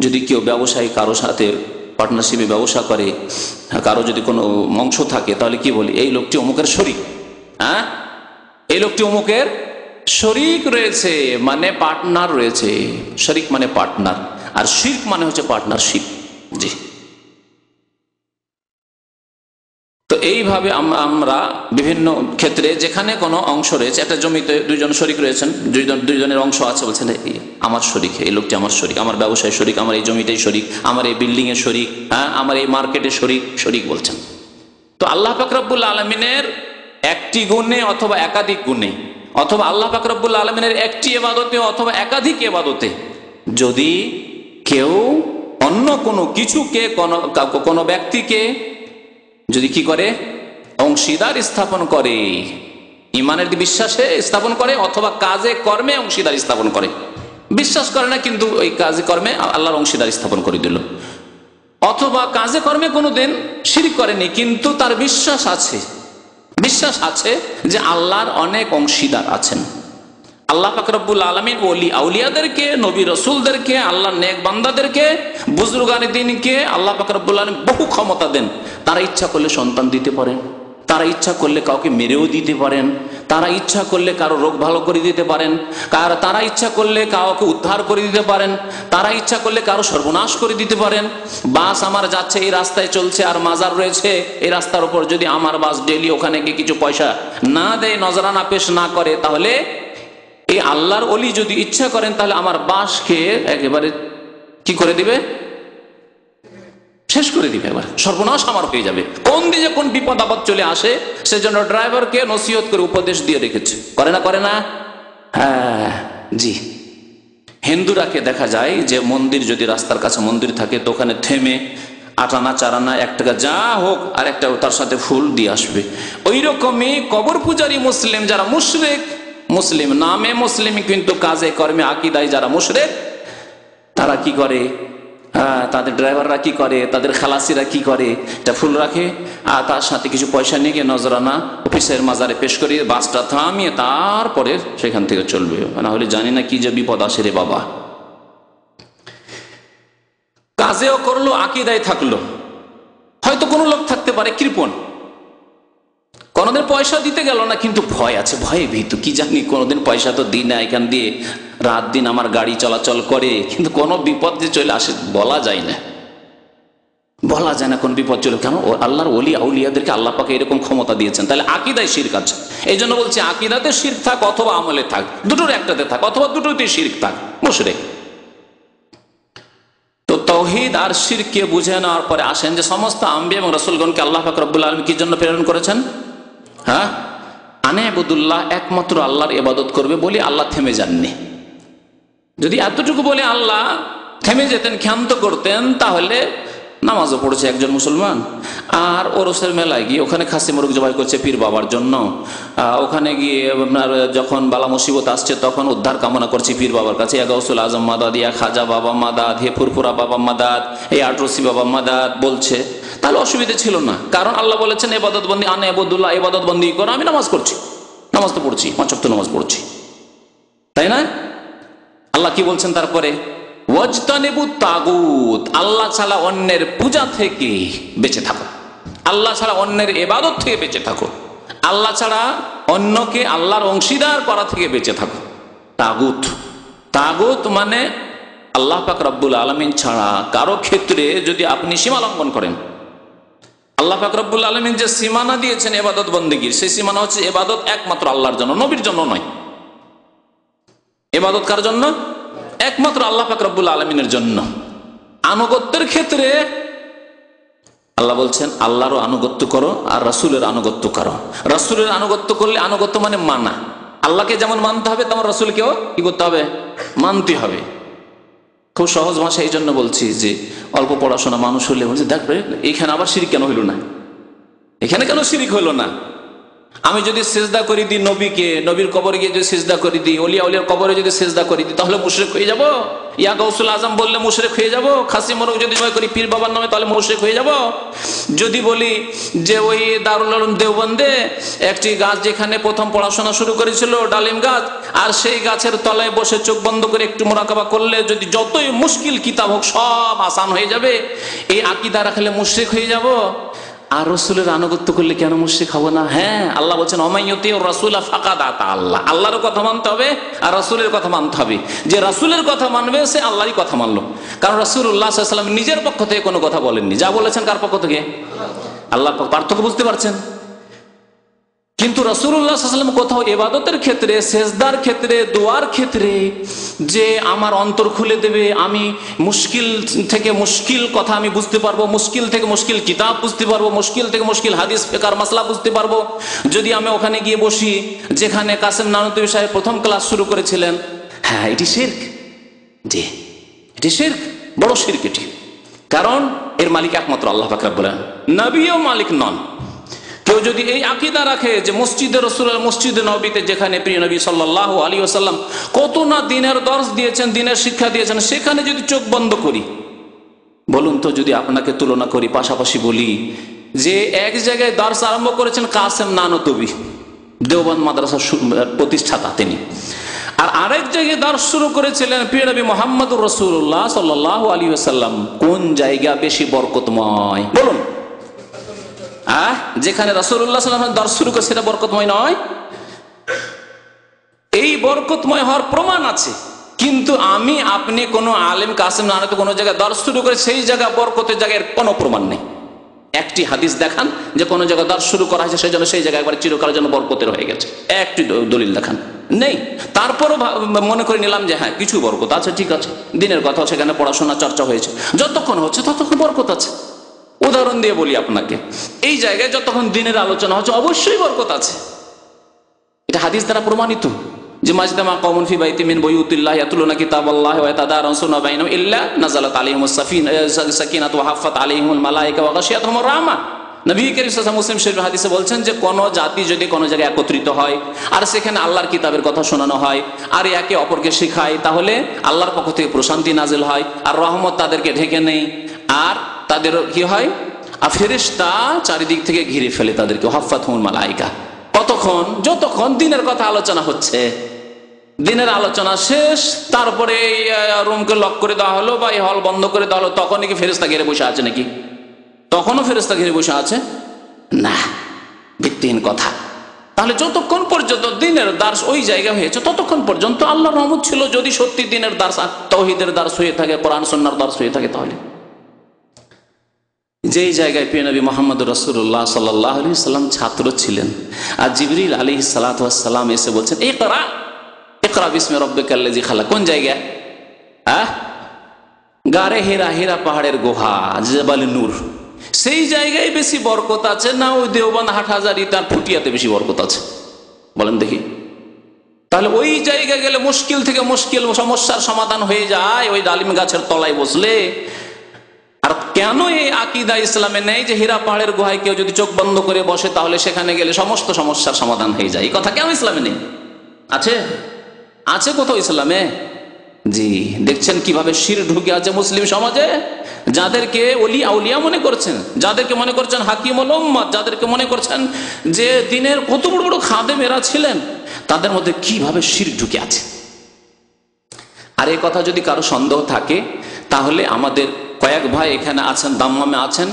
যদি কেউ ব্যবসায়ী কারো সাথে পার্টনারশিপে ব্যবসা করে, কারো যদি কোনো অংশ থাকে, তাহলে কি বলি? এই লোকটি অমুকের শরীক। হ্যাঁ, এই লোকটি অমুকের শরীক রয়েছে, মানে পার্টনার রয়েছে। শরীক মানে পার্টনার, আর শিরক মানে হচ্ছে পার্টনারশিপ। জি। তো এইভাবে আমরা বিভিন্ন ক্ষেত্রে যেখানে কোনো অংশ রয়েছে, একটা জমিতে দুইজন শরীক রয়েছেন, দুইজনের অংশ আছে, বলছেন আমার শরীক, এই লোকটি আমার শরীক, আমার ব্যবসায় শরীক, আমার এই জমিটাই শরীক, আমার এই বিল্ডিং এর শরীক, হ্যাঁ, আমার এই মার্কেটে শরীক, শরীক বলছেন। তো আল্লাহ পাক রব্বুল আলামিনের একটি গুণে অথবা একাধিক গুণে, অথবা আল্লাহ পাক রব্বুল আলামিনের একটি ইবাদতে অথবা একাধিক ইবাদতে যদি কেউ অন্য কোনো কিছুকে, কোনো ব্যক্তিকে যদি কি করে, অংশীদার স্থাপন করে, ইমানের বিশ্বাসে স্থাপন করে, অথবা কাজে কর্মে অংশীদার স্থাপন করে, বিশ্বাস করে না কিন্তু ওই কাজে কর্মে আল্লাহর অংশীদার স্থাপন করে দিল, অথবা কাজে কর্মে কোনোদিন শিরক করেনি কিন্তু তার বিশ্বাস আছে, বিশ্বাস আছে যে আল্লাহর অনেক অংশীদার আছেন। আল্লাহ পাক রব্বুল আলামিন ওলি আউলিয়াদেরকে, নবী রাসূলদেরকে, আল্লাহর নেক বান্দাদেরকে, বুজুর্গানে দ্বীনকে আল্লাহ পাক রব্বুল আলামিন বহু ক্ষমতা দেন। তারা ইচ্ছা করলে সন্তান দিতে পারেন, তারা ইচ্ছা করলে কাউকে মেরেও দিতে পারেন, তারা ইচ্ছা করলে কারো রোগ ভালো করে দিতে পারেন, তারা ইচ্ছা করলে কাউকে উদ্ধার করে দিতে পারেন, তারা ইচ্ছা করলে কারো সর্বনাশ করে দিতে পারেন। বাস আমার যাচ্ছে, এই রাস্তায় চলছে আর মাজার রয়েছে, এই রাস্তার উপর যদি আমার বাস ডেলি ওখানে গিয়ে কিছু পয়সা না দেয়, নজরানা পেশ না করে, তাহলে এই আল্লাহর ওলি যদি ইচ্ছা করেন, তাহলে আমার বাসকে একেবারে কি করে দিবে? শেষ করে দিবে, এবার সর্বনাশ আমার হয়ে যাবে। কোন দিকে কোন বিপদ আপদ চলে আসে, সেজন্য ড্রাইভারকে নসিহত করে উপদেশ দিয়ে রেখেছে, করে না? করে না? হ্যাঁ, জি। হিন্দুরাকে দেখা যায় যে মন্দির যদি রাস্তার কাছে মন্দির থাকে, তো ওখানে থেমে 8 আনা 4 আনা 1 টাকা যা হোক আর একটা তার সাথে ফুল দিয়ে আসবে। ওই রকমই কবর পূজারী মুসলিম যারা মুশরিক, মুসলিম নামে মুসলিম কিন্তু কাজে কর্মে আকীদায় যারা মুশরিক, তারা কি করে? তাদের ড্রাইভাররা কি করে, তাদের খালাসিরা কি করে, এটা ফুল রাখে আর তার সাথে কিছু পয়সা নিয়ে গিয়ে নজরানা অফিসের মাজারে পেশ করিয়ে বাসটা থামিয়ে তারপরে সেখান থেকে চলবে, না হলে জানি না কি যে বিপদ আসে রে বাবা। কাজেও করলো, আকীদায় থাকলো। হয়তো কোনো লোক থাকতে পারে কৃপণ, কোনোদিন পয়সা দিতে গেল না কিন্তু ভয় আছে, ভয়ে ভীতু, কি জানি কোনোদিন পয়সা তো দিই না, এখান দিয়ে রাত দিন আমার গাড়ি চলাচল করে, কিন্তু কোনো বিপদ যে চলে আসে বলা যায় না, বলা যায় না কোন বিপদ চলে। কেন? আল্লাহর ওলি আউলিয়াদেরকে আল্লাহ পাক এরকম ক্ষমতা দিয়েছেন। তাহলে আকীদায় শিরক আছে। এই জন্য বলছি আকীদাতে শিরক থাক অথবা আমলে থাক, দুটোর একটাতে থাক, অথবা দুটোতেই শিরক থাক, মুশরিক। তো তাওহীদ আর শিরককে বুঝে নেওয়ার পরে আসেন যে সমস্ত আম্বিয়া এবং রাসূলগণকে আল্লাহ পাক রব্বুল আলামিন কি জন্য প্রেরণ করেছেন? হ্যাঁ, আনি'বুদুল্লাহ, একমাত্র আল্লাহর ইবাদত করবে বলে আল্লাহ থেমে যাননি। যদি এতটুকু বলে আল্লাহ থেমে যেতেন, ক্ষান্ত করতেন, তাহলে নামাজও পড়েছে একজন মুসলমান, আর ওরসের মেলায় গিয়ে ওখানে খাসি মুরগ জবাই করছে পীর বাবার জন্য। ওখানে গিয়ে আপনার যখন বালা মুসিবত আসছে তখন উদ্ধার কামনা করছি পীর বাবার কাছে, ইয়া গাউসুল আজম মাদাদ, ইয়া খাজা বাবা মাদাদ, হে ফুরফুরা বাবা মাদাদ, এই আটরসি বাবা মাদাদ বলছে, তাহলে অসুবিধা ছিল না। কারণ আল্লাহ বলেছেন ইবাদত বন্দি আনে আবুদুল্লাহ, ইবাদত বন্দি করো, আমি নামাজ পড়ছি, নামাজ তো পড়ছি, 5 ওয়াক্ত নামাজ পড়ছি, তাই না? আল্লাহ কি বলছেন তারপরে? ওয়াজতানিবু তাগুত, আল্লাহ ছাড়া অন্যের পূজা থেকে বেঁচে থাকো, আল্লাহ ছাড়া অন্যের ইবাদত থেকে বেঁচে থাকো, আল্লাহ ছাড়া অন্যকে আল্লাহর অংশীদার করা থেকে বেঁচে থাকো। তাগুত, তাগুত মানে আল্লাহ পাক রব্বুল আলামিন ছাড়া কারো ক্ষেত্রে যদি আপনি সীমা লঙ্ঘন করেন, আল্লাহ পাক রব্বুল আলামিন যে সীমানা দিয়েছেন ইবাদত বন্দেগীর, সেই সীমানা হচ্ছে ইবাদত একমাত্র আল্লাহর জন্য, নবীর জন্য নয়। ইবাদত কার জন্য? একমাত্র আল্লাহ পাক রব্বুল আলামিনের জন্য। আনুগত্যের ক্ষেত্রে আল্লাহ বলছেন আল্লাহরও আনুগত্য করো আর রাসূলের আনুগত্য করো। রাসূলের আনুগত্য করলে, আনুগত্য মানে মানা, আল্লাহকে যেমন মানতে হবে তেমন রাসূলকেও কি করতে হবে? মানতে হবে। খুব সহজ ভাষা এই জন্য বলছি যে অল্প পড়াশোনা মানুষ হলে বলছে দেখবে এখানে আবার শিরক কেন হইল না, এখানে কেন শিরক হইল না? আমি যদি সেজদা করে দিই নবীকে, নবীর কবরে গিয়ে যদি সেজদা করে দিই, ওলিয়া উলিয়ার কবরে যদি সেজদা করে দিই, তাহলে মুশরিক হয়ে যাব? ইয়া গাউসুল আজম বললে মুশরিক হয়ে যাব? খাসি মোরগ যদি জবাই করি পীর বাবার নামে তাহলে মুশরিক হয়ে যাব? যদি বলি যে ওই দারুল উলুম দেওবন্দে একটি গাছ যেখানে প্রথম পড়াশোনা শুরু করেছিল ডালিম গাছ, আর সেই গাছের তলায় বসে চোখ বন্ধ করে একটু মুরাকাবা করলে যদি যতই মুশকিল কিতাব হোক সব আসান হয়ে যাবে, এই আকীদা রাখলে মুশরিক হয়ে যাব? আর রাসূলের আনুগত্য করলে কেন মুশরিক হব না? হ্যাঁ, আল্লাহ বলছেন অমাইয়ুতিউর রাসূলা ফাকাদ আতা আল্লাহ, আল্লাহর কথা মানতে হবে আর রাসূলের কথা মানতে হবে। যে রাসূলের কথা মানবে সে আল্লাহরই কথা মানলো, কারণ রাসূলুল্লাহ সাল্লাল্লাহু আলাইহি ওয়াসাল্লাম নিজের পক্ষ থেকে কোনো কথা বলেননি, যা বলেছেন কার পক্ষ থেকে? আল্লাহর পক্ষ। পার্থক্য বুঝতে পারছেন? কিন্তু রাসূলুল্লাহ সাল্লাল্লাহু আলাইহি ওয়াসাল্লাম কোথাও ইবাদতের ক্ষেত্রে, সেজদার ক্ষেত্রে, দোয়ার ক্ষেত্রে যে আমার অন্তর খুলে দেবে, আমি মুশকিল থেকে মুশকিল কথা আমি বুঝতে পারবো, মুশকিল থেকে মুশকিল কিতাব বুঝতে পারবো, মুশকিল থেকে মুশকিল হাদিস ফিকহ মাসলা বুঝতে পারবো, যদি আমি ওখানে গিয়ে বসি যেখানে কাসেম নানুতুবি সাহেব প্রথম ক্লাস শুরু করেছিলেন, হ্যাঁ এটি শিরক, জি এটি শিরক, বড় শিরক এটি। কারণ এর মালিক একমাত্র আল্লাহ পাক রব্বুল আলামিন, নবীও মালিক নন। কেউ যদি এই আকীদা রাখে যে মসজিদে রাসূলের, মসজিদে নববীতে যেখানে প্রিয় নবী সাল্লাল্লাহু আলাইহি ওয়াসাল্লাম কত না দিনের দর্শ দিয়েছেন, দিনের শিক্ষা দিয়েছেন, সেখানে যদি চোখ বন্ধ করি, বলুন তো যদি আপনাকে তুলনা করি, পাশাপাশি বলি যে এক জায়গায় দর্শ আরম্ভ করেছেন কাসেম নানুতুবি, দেওবন্দ মাদ্রাসার প্রতিষ্ঠাতা তিনি, আর আরেক জায়গায় দর্শ শুরু করেছিলেন প্রিয় নবী মুহাম্মদুর রাসূলুল্লাহ সাল্লাল্লাহু আলাইহি ওয়াসাল্লাম, কোন জায়গা বেশি বরকতময়? বলুন। যেখানে রাসূলুল্লাহ সাল্লাল্লাহু আলাইহি ওয়াসাল্লাম দর্শ শুরু করে সেটা বরকতময় নয়? এই বরকতময় হওয়ার প্রমাণ আছে, কিন্তু আমি আপনি কোনো আলেম কাসেম নানুতুবি কোনো জায়গায় দর্শ শুরু করে সেই জায়গা বরকতের জায়গায় কোনো প্রমাণ নেই। একটি হাদিস দেখান যে কোনো জায়গায় দর্শ শুরু করা হয়েছে সেই জন্য সেই জায়গায় একবার চিরকালের জন্য বরকতের হয়ে গেছে, একটি দলিল দেখান, নেই। তারপরও মনে করে নিলাম যে হ্যাঁ কিছু বরকত আছে, ঠিক আছে, দিনের কথা সেখানে পড়াশোনা চর্চা হয়েছে, যতক্ষণ হচ্ছে ততক্ষণ বরকত আছে। উদাহরণ দিয়ে বলি আপনাকে, এই জায়গায় যতক্ষণ দিনের আলোচনা হচ্ছে অবশ্যই বরকত আছে, এটা হাদিস দ্বারা প্রমাণিত যে মাজতামা কওমুন ফি বাইতিন মিন বুয়ুতিল্লাহি ইয়াতলুনা কিতাবাল্লাহি ওয়া ইয়াতাদারাসুনা বাইনাহুম ইল্লা নাযালাত আলাইহিমুস সাকিনাতু ওয়া হাফফাত আলাইহিমুল মালায়েকা ওয়া গাশিয়াতুহুমুর রাহমা। নবী কারীম সাল্লাল্লাহু আলাইহি ওয়াসাল্লাম মুসলিম শরীফ হাদিসে বলছেন যে কোন জাতি যদি কোনো জায়গায় একত্রিত হয় আর সেখানে আল্লাহর কিতাবের কথা শোনানো হয় আর একে অপরকে শেখায়, তাহলে আল্লাহর পক্ষ থেকে প্রশান্তি নাজিল হয় আর রহমত তাদেরকে ঢেকে নেয়, আর তাদের কি হয়, ফেরেশতা চারিদিক থেকে ঘিরে ফেলে তাদেরকে, হাফাতুহুল মালায়েকা। কতক্ষণ? যতক্ষণ দিনের কথা আলোচনা হচ্ছে, দিনের আলোচনা শেষ, তারপরে রুমকে লক করে দেওয়া হলো বা এই হল বন্ধ করে দেওয়া হলো, তখনই কি ফেরেশতা ঘিরে বসে আছে নাকি? তখনও ফেরেশতা ঘিরে বসে আছে না, ভিত্তিহীন কথা। তাহলে যতক্ষণ পর্যন্ত দিনের দার্স ওই জায়গা হয়েছে ততক্ষণ পর্যন্ত আল্লাহর রহমত ছিল, যদি সত্যি দিনের দার্স তাওহীদের দার্স হয়ে থাকে, কোরআন সুন্নাহর দার্স হয়ে থাকে। তাহলে যেই জায়গায় প্রিয় নবী মুহাম্মদুর রাসূলুল্লাহ সাল্লাল্লাহু আলাইহি ওয়াসাল্লাম ছাত্র ছিলেন আর জিবরিল আলাইহিস সালাতু ওয়াস সালাম এসে বলছেন ইকরা ইকরা বিসমি রাব্বিকাল্লাযী খালাক, কোন জায়গা? গারে হেরা, হেরা পাহাড়ের গুহা, জাবাল নূর, সেই জায়গায় বেশি বরকত আছে না ওই দেওবন্দ হাটহাজারী তার ফুটিয়াতে বেশি বরকত আছে? বলেন দেখি। তাহলে ওই জায়গায় গেলে মুশকিল থেকে মুশকিল সমস্যার সমাধান হয়ে যায় ওই ডালিম গাছের তলায় বসলে, আর কেন এই আকীদা ইসলামে নেই যে হীরা পাহাড়ের গুহায় কেউ যদি চোখ বন্ধ করে বসে তাহলে সেখানে গেলে সমস্ত সমস্যার সমাধান হয়ে যায়? এই কথা কেন ইসলামে নেই? আছে? আছে কোথাও ইসলামে? জি, দেখছেন কিভাবে শিরক ঢুকে আছে মুসলিম সমাজে। যাদেরকে ওলি আউলিয়া মনে করছেন, যাদেরকে মনে করছেন হাকিমুল উম্মাত, যাদেরকে মনে করছেন যে দিনের কত বড় বড় খাদেমেরা ছিলেন, তাদের মধ্যে কিভাবে শিরক ঢুকে আছে। আর এই কথা যদি কারো সন্দেহ থাকে তাহলে আমাদের কয়েক ভাই এখানে আছেন, দাম্মামে আছেন,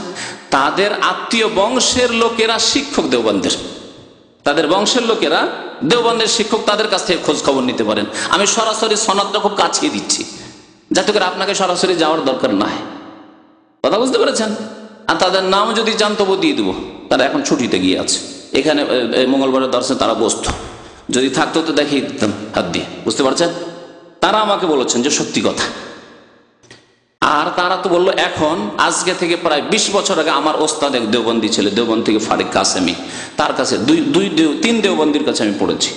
তাদের আত্মীয় বংশের লোকেরা শিক্ষক দেওবন্দের, তাদের বংশের লোকেরা দেওবন্দের শিক্ষক, তাদের কাছ থেকে খোঁজ খবর নিতে পারেন। আমি সরাসরি সনদটা খুব কাছিয়ে দিচ্ছি যাতে করে আপনাকে সরাসরি যাওয়ার দরকার না হয়। কথা বুঝতে পেরেছেন? আর তাদের নাম যদি চান তবু দিয়ে দেবো, তারা এখন ছুটিতে গিয়ে আছে। এখানে মঙ্গলবারের দর্শনে তারা বসতো, যদি থাকতো তো দেখিয়ে দিতাম হাত দিয়ে। বুঝতে পারছেন? তারা আমাকে বলেছেন যে সত্যি কথা। আর তারা তো বললো এখন আজকে থেকে প্রায় 20 বছর আগে আমার ওস্তাদ এক দেওবন্দি ছিল, দেওবন্দ থেকে ফারিক কাসেমি, তার কাছে তিন দেওবন্দির কাছে আমি পড়েছি।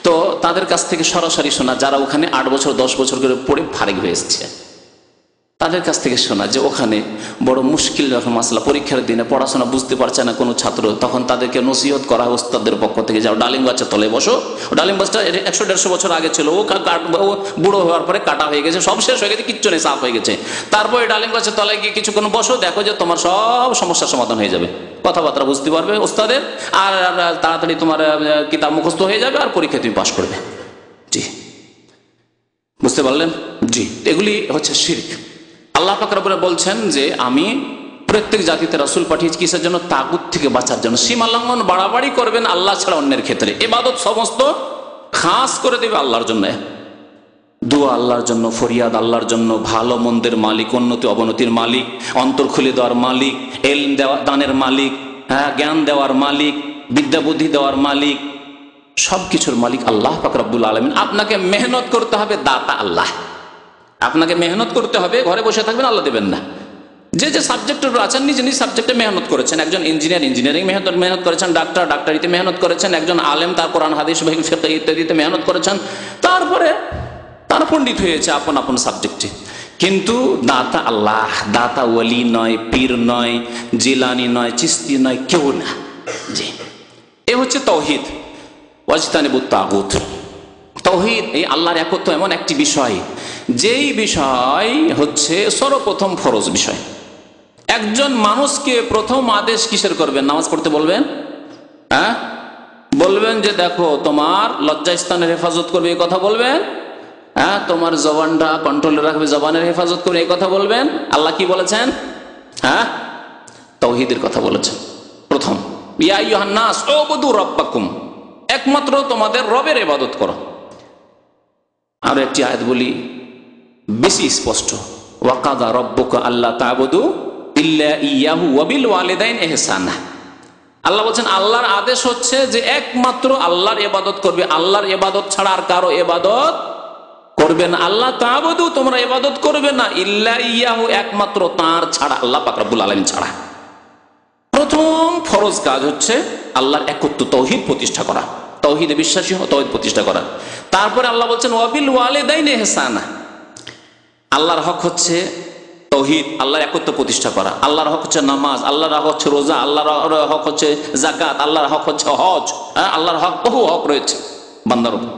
তো তাদের কাছ থেকে সরাসরি শোনা, যারা ওখানে 8 বছর 10 বছর করে পড়ে ফারিক হয়ে এসছে, তাদের কাছ থেকে শোনা যে ওখানে বড় মুশকিল যখন মাসলা, পরীক্ষার দিনে পড়াশোনা বুঝতে পারছে না কোনো ছাত্র, তখন তাদেরকে নসিহত করা হয় ওস্তাদের পক্ষ থেকে, যাও ডালিম গাছের তলায় বসো। ডালিম গাছটা 100-150 বছর আগে ছিল, ও বুড়ো হওয়ার পরে কাটা হয়ে গেছে, সব শেষ হয়ে গেছে, কিচ্ছু নেই, সাফ হয়ে গেছে। তারপরে ডালিম গাছের তলায় গিয়ে কিছুক্ষণ বসো, দেখো যে তোমার সব সমস্যার সমাধান হয়ে যাবে, কথাবার্তা বুঝতে পারবে ওস্তাদের, আর তাড়াতাড়ি তোমার কিতাব মুখস্থ হয়ে যাবে, আর পরীক্ষায় তুমি পাশ করবে। জি, বুঝতে পারলেন? জি, এগুলি হচ্ছে শিরক। আল্লাহ পাক রব্বুল বলছেন যে আমি প্রত্যেক জাতিতে রাসূল পাঠিয়েছি কিসের জন্য? তাগুত থেকে বাঁচার জন্য। সীমা লঙ্ঘন বাড়াবাড়ি করবেন আল্লাহ ছাড়া অন্যের ক্ষেত্রে, ইবাদত সমস্ত খাস করে দেবে আল্লাহর জন্য, দোয়া আল্লাহর জন্য, ফরিয়াদ আল্লাহর জন্য, ভালো মন্দের মালিক, উন্নতি অবনতির মালিক, অন্তর খুলে দেওয়ার মালিক, এলম দেওয়া দানের মালিক, জ্ঞান দেওয়ার মালিক, বিদ্যা বুদ্ধি দেওয়ার মালিক, সবকিছুর মালিক আল্লাহ পাক রব্বুল আলামিন। আপনাকে মেহনত করতে হবে, দাতা আল্লাহ। আপনাকে মেহনত করতে হবে, ঘরে বসে থাকবেন, আল্লাহ দেবেন না। যে যে সাবজেক্টের আছেন নিজ নিজ সাবজেক্টে মেহনত করেছেন, একজন ইঞ্জিনিয়ার ইঞ্জিনিয়ারিং মেহনত করেছেন, ডাক্তার ডাক্তারিতে মেহনত করেছেন, একজন আলেম তার কোরআন হাদিস ফিকহ ইত্যাদিতে মেহনত করেছেন, তারপরে তার পণ্ডিত হয়েছে আপন আপন সাবজেক্টে। কিন্তু দাতা আল্লাহ, দাতা ওয়ালি নয়, পীর নয়, জিলানি নয়, চিস্তি নয়, কেউ না। জি, এ হচ্ছে তাওহীদ, ওয়াজতানিবুত তাগুত। তাওহীদ, এই আল্লাহর একত্ব এমন একটি বিষয়, যেই বিষয় হচ্ছে সর্বপ্রথম ফরজ বিষয়। একজন মানুষকে প্রথম আদেশ কিসের করবেন? নামাজ পড়তে বলবেন? হ্যাঁ, বলবেন যে দেখো তোমার লজ্জাস্থানের হেফাজত করবে, এই কথা বলবেন? হ্যাঁ, তোমার জবানটা কন্ট্রোলে রাখবে, জবানের হেফাজত করবে, এই কথা বলবেন? আল্লাহ কি বলেছেন? হ্যাঁ, তাওহীদের কথা বলেছেন প্রথম। ইয়া আইয়ুহান নাস উবুদু রাব্বাকুম, একমাত্র তোমাদের রবের ইবাদত করো। আর একটি আয়াত বলি বেশি স্পষ্ট, ওয়াকাদা রব্বুকা আল্লা তা'বুদু ইল্লা ইয়াহু ওয়া বিল ওয়ালিদাইন ইহসানা। আল্লাহ বলছেন আল্লাহর আদেশ হচ্ছে যে একমাত্র আল্লাহর ইবাদত করবে, আল্লাহর ইবাদত ছাড়া আর কারো ইবাদত করবে না। আল্লাহ তা'বুদু, তোমরা ইবাদত করবে না, ইল্লা ইয়াহু, একমাত্র তার ছাড়া, আল্লাহ পাক রব্বুল আলামিন ছাড়া। প্রথম ফরজ কাজ হচ্ছে আল্লাহর একত্ব, তাওহীদ প্রতিষ্ঠা করা, তাওহীদে বিশ্বাসী হওয়া, তাওহীদ প্রতিষ্ঠা করা। তারপরে আল্লাহ বলছেন ওয়া বিল ওয়ালিদাইন ইহসানা, আল্লাহর হক হচ্ছে তাওহীদ, আল্লাহর একত্ব প্রতিষ্ঠা করা। আল্লাহর হক হচ্ছে নামাজ, আল্লাহর হক হচ্ছে রোজা, আল্লাহর হক হচ্ছে যাকাত, আল্লাহর হক হচ্ছে হজ। আল্লাহর হক, বহু হক রয়েছে বান্দার উপর,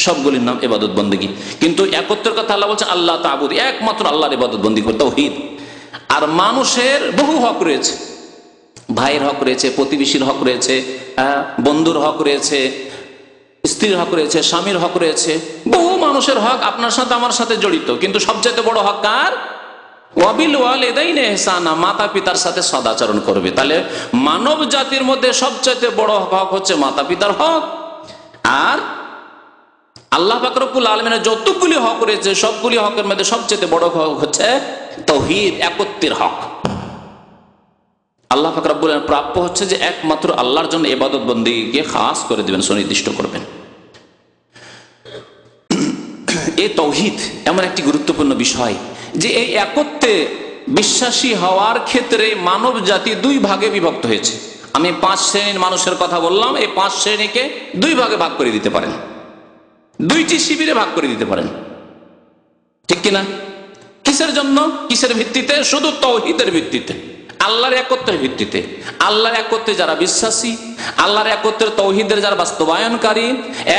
সবগুলির নাম ইবাদত বন্দেগী। কিন্তু একত্বের কথা আল্লাহ বলছেন আল্লাহ তা'বুদ, একমাত্র আল্লাহর ইবাদত বন্দেগী করতে, তাওহীদ। আর মানুষের বহু হক রয়েছে, ভাইয়ের হক রয়েছে, প্রতিবেশীর হক রয়েছে, বন্ধুর হক রয়েছে, স্ত্রীর হক রয়েছে, স্বামীর হক রয়েছে, বহু মানুষের হক আপনার সাথে আমার সাথে জড়িত। কিন্তু সবচেয়ে বড় হক কার? ওয়া বিল ওয়ালিদাইন ইহসানা, মাতা পিতার সাথে সদাচরণ করবে। তাহলে মানব জাতির মধ্যে সবচেয়ে বড় হক হচ্ছে মাতা পিতার হক। আর আল্লাহ পাক রব্বুল আলামিনের যতগুলি হক রয়েছে সবগুলি হকের মধ্যে সবচেয়ে বড় হক হচ্ছে তাওহীদ, একত্বের হক। আল্লাহ পাক রব্বুল আলামিন প্রাপ্য হচ্ছে যে একমাত্র আল্লাহর জন্য ইবাদত বন্দেগীকে খাস করে দিবেন, সুনির্দিষ্ট করবেন। এই তাওহীদ এমন একটি গুরুত্বপূর্ণ বিষয় যে এই একত্বে বিশ্বাসী হওয়ার ক্ষেত্রে মানব জাতি দুই ভাগে বিভক্ত হয়েছে। আমি 5 শ্রেণীর মানুষের কথা বললাম, এই 5 শ্রেণীকে দুই ভাগে ভাগ করে দিতে পারেন, 2টি শিবিরে ভাগ করে দিতে পারেন, ঠিক কিনা? কিসের জন্য, কিসের ভিত্তিতে? শুধু তাওহীদের ভিত্তিতে, আল্লাহর একত্বের ভিত্তিতে। আল্লাহর একত্বে যারা বিশ্বাসী, আল্লাহর একত্বের তাওহীদের যারা বাস্তবায়নকারী,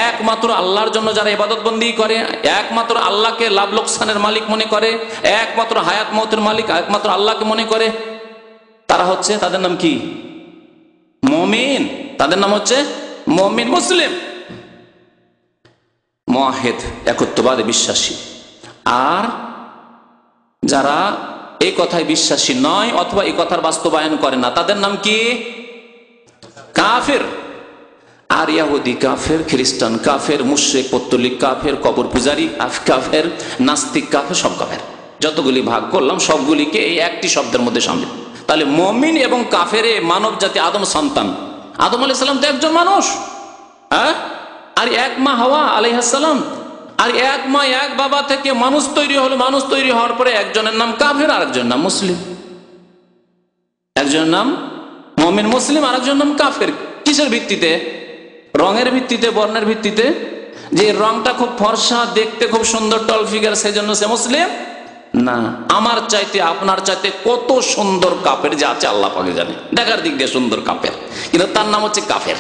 একমাত্র আল্লাহর জন্য যারা ইবাদতবন্দি করে, একমাত্র আল্লাহকে লাভ লোকসানের মালিক মনে করে, একমাত্র হায়াত মওতের মালিক একমাত্র আল্লাহকে মনে করে, তারা হচ্ছে, তাদের নাম কি? মুমিন। তাদের নাম হচ্ছে মুমিন, মুসলিম, মুওয়াহিদ, একত্ববাদে বিশ্বাসী। আর যারা এই কথায় বিশ্বাসী নয় অথবা এই কথার বাস্তবায়ন করে না, তাদের নাম কি? কাফের। আর ইহুদি কাফের, খ্রিস্টান কাফের, মুশরিক, পত্তলিক কাফের, কবর পূজারী কাফের, নাস্তিক কাফের, সব কাফের। যতগুলি ভাগ করলাম সবগুলিকে এই একটি শব্দের মধ্যে সামিল। তাহলে মুমিন এবং কাফের মানব জাতি, আদম সন্তান। আদম আলাইহিস সালাম তো একজন মানুষ, হ্যাঁ? আর এক মা হাওয়া আলাইহিস সালাম, আর এক মা এক বাবা থেকে মানুষ তৈরি হলো। মানুষ তৈরি হওয়ার পরে একজনের নাম কাফের, আরেকজনের নাম মুসলিম। একজনের নাম মুমিন মুসলিম, আরেকজনের নাম কাফের। কিসের ভিত্তিতে? রঙের ভিত্তিতে, বর্ণের ভিত্তিতে। যে রংটা খুব ফর্সা, দেখতে খুব সুন্দর, টল ফিগার, সেজন্য সে মুসলিম না। আমার চাইতে আপনার চাইতে কত সুন্দর কাফের যে আছে আল্লাহ পাকে জানে, দেখার দিক দিয়ে সুন্দর কাফের, কিন্তু তার নাম হচ্ছে কাফের,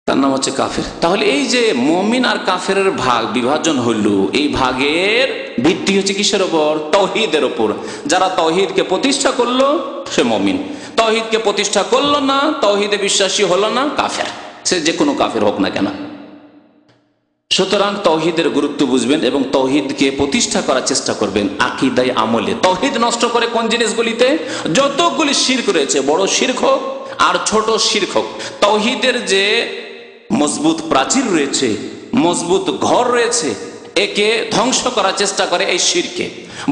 তার নাম হচ্ছে কাফের। তাহলে এই যে মুমিন আর কাফের ভাগ, বিভাজন হইল, এই ভাগের ভিত্তি হচ্ছে কিসের ওপর? তাওহীদের ওপর। যারা তাওহীদকে প্রতিষ্ঠা করলো সে মুমিন, তাওহীদকে প্রতিষ্ঠা করলো না, তাওহীদে বিশ্বাসী হলো না, কাফের। সে যে কোনো কাফের হোক না কেন। সুতরাং তাওহীদের গুরুত্ব বুঝবেন এবং তাওহীদকে প্রতিষ্ঠা করার চেষ্টা করবেন আকীদায়, আমলে। তাওহীদ নষ্ট করে কোন জিনিসগুলিতে? যতগুলি শিরক রয়েছে, বড় শিরক হোক আর ছোট শিরক হোক, তাওহীদের যে মজবুত প্রাচীর রয়েছে, মজবুত ঘর রয়েছে, একে ধ্বংস করার চেষ্টা করে এই শিরকে।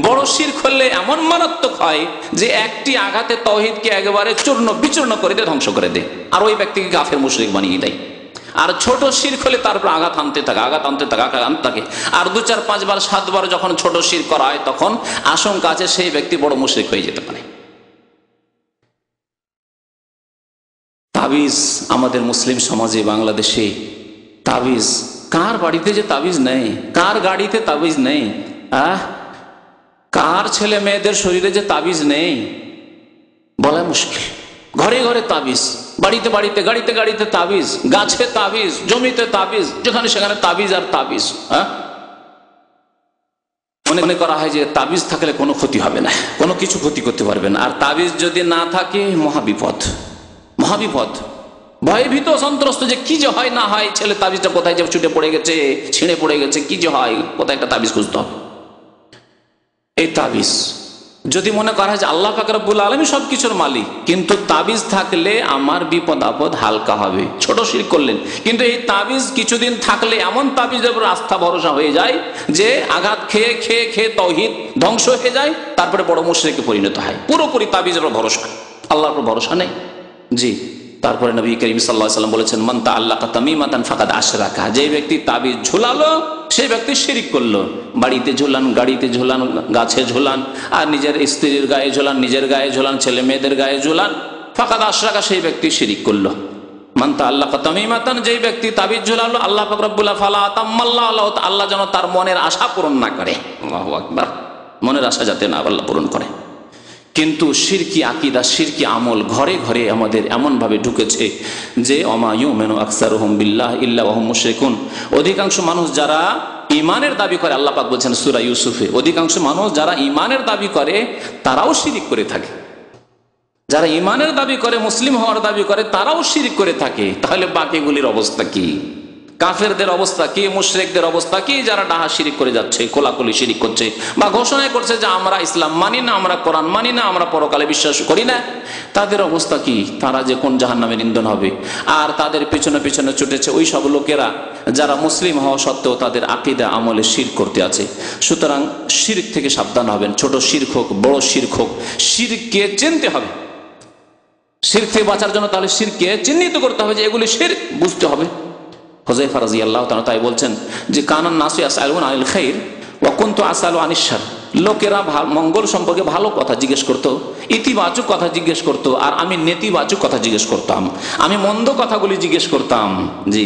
বড় শিরক হলে এমন মারাত্মক হয় যে একটি আঘাতে তাওহীদকে একেবারে চূর্ণ বিচূর্ণ করে দিয়ে ধ্বংস করে দেয়, আর ওই ব্যক্তিকে কাফের মুশরিক বানিয়ে দেয়। আর ছোট শিরক হলে তারপর আঘাত আনতে থাকে, আঘাত আনতে থাকে, আঘাত আনতে থাকে। আর 2, 4, 5 বার 7 বার যখন ছোট শিরক করা হয়, তখন আশঙ্কা আছে সেই ব্যক্তি বড় মুশরিক হয়ে যেতে পারে। তাবিজ আমাদের মুসলিম সমাজে, বাংলাদেশে তাবিজ, কার বাড়িতে যে তাবিজ নেই, কার গাড়িতে তাবিজ নেই, কার ছেলে মেয়েদের শরীরে যে তাবিজ নেই বলা মুশকিল। ঘরে ঘরে তাবিজ, বাড়িতে বাড়িতে, গাড়িতে গাড়িতে তাবিজ, গাছে তাবিজ, জমিতে তাবিজ, যেখানে সেখানে তাবিজ আর তাবিজ। মনে করা হয় যে তাবিজ থাকলে কোনো ক্ষতি হবে না, কোনো কিছু ক্ষতি করতে পারবে না। আর তাবিজ যদি না থাকে মহাবিপদ, মহাবিপদ। ভয়ে ভীত সন্ত্রস্ত যে কি যে হয় না হয়, ছেলে তাবিজটা কোথায় যে ছুটে পড়ে গেছে, ছিঁড়ে পড়ে গেছে, কি যে হয়, কোথায় একটা তাবিজ খুঁজতে হবে। এই তাবিজ যদি মনে করা হয় যে আল্লাহ পাক রব্বুল আলামিন সবকিছুর মালিক, কিন্তু তাবিজ থাকলে আমার বিপদ আপদ হালকা হবে, ছোট শিরক করলেন। কিন্তু এই তাবিজ কিছুদিন থাকলে এমন তাবিজের উপর আস্থা ভরসা হয়ে যায় যে আঘাত খেয়ে খেয়ে খেয়ে তাওহীদ ধ্বংস হয়ে যায়, তারপরে বড় মুশরিকে পরিণত হয়। পুরোপুরি তাবিজের উপর ভরসা, আল্লাহর উপর ভরসা নেই। জি, তারপরে নবী করিম সাল্লাল্লাহু আলাইহি ওয়াসাল্লাম বলেছেন, মান তাআল্লাকা তামিমাতান ফাকাদ আশরাকা, যে ব্যক্তি তাবিজ ঝুলালো সেই ব্যক্তি শিরিক করলো। বাড়িতে ঝুলান, গাড়িতে ঝুলান, গাছে ঝুলান, আর নিজের স্ত্রীর গায়ে ঝুলান, নিজের গায়ে ঝুলান, ছেলে মেয়েদের গায়ে ঝুলান, ফাকাদ আশরাকা, সেই ব্যক্তি শিরিক করলো। মান তাআল্লাকা তামিমাতান, যেই ব্যক্তি তাবিজ ঝুলালো, আল্লাহ পাক রব্বুল ফালা তাম্মাল্লাহু, আল্লাহ যেন তার মনের আশা পূরণ না করে। আল্লাহু আকবার, মনের আশা যাতে না আল্লাহ পূরণ করে। কিন্তু শিরকি আকীদা, শিরকি আমল ঘরে ঘরে আমাদের এমনভাবে ঢুকেছে যে ওমা ইউমিনু আকসারুহুম বিল্লাহি ইল্লা ওয়া হুম মুশরিকুন। অধিকাংশ মানুষ যারা ঈমানের দাবি করে, আল্লাহ পাক বলেছেন সূরা ইউসুফে, অধিকাংশ মানুষ যারা ঈমানের দাবি করে তারাও শিরিক করে থাকে। যারা ঈমানের দাবি করে, মুসলিম হওয়ার দাবি করে, তারাও শিরিক করে থাকে। তাহলে বাকিগুলির অবস্থা কি? কাফেরদের অবস্থা কি? মুশরিকদের অবস্থা কি? যারা ডাহা শিরিক করে যাচ্ছে, কোলাকুলি শিরিক করছে, বা ঘোষণা করছে যে আমরা ইসলাম মানি না, আমরা কোরআন মানি না, আমরা পরকালে বিশ্বাস করি না, তাদের অবস্থা কি? তারা যে কোন জাহান্নামের ইন্ধন হবে। আর তাদের পিছনে পিছনে ছুটেছে ওই সব লোকেরা যারা মুসলিম হওয়া সত্ত্বেও তাদের আকীদা আমলে শিরক করতে আছে। সুতরাং শিরক থেকে সাবধান হবেন, ছোট শিরক হোক বড় শিরক হোক, শিরককে চিনতে হবে। শিরক থেকে বাঁচার জন্য তাহলে শিরককে চিহ্নিত করতে হবে যে এগুলি শিরক, বুঝতে হবে। হুযায়ফা রাদিয়াল্লাহু তাআলা তাই বলছেন যে কানান নাসু ইয়াসআলুনা আনিল খাইর ওয়া কুনতু আসআলু আনিশ শার, লোকেরা মঙ্গল সম্পর্কে ভালো কথা জিজ্ঞেস করতো, ইতিবাচক কথা জিজ্ঞেস করতো, আর আমি নেতিবাচক কথা জিজ্ঞেস করতাম, আমি মন্দ কথাগুলি জিজ্ঞেস করতাম। জি,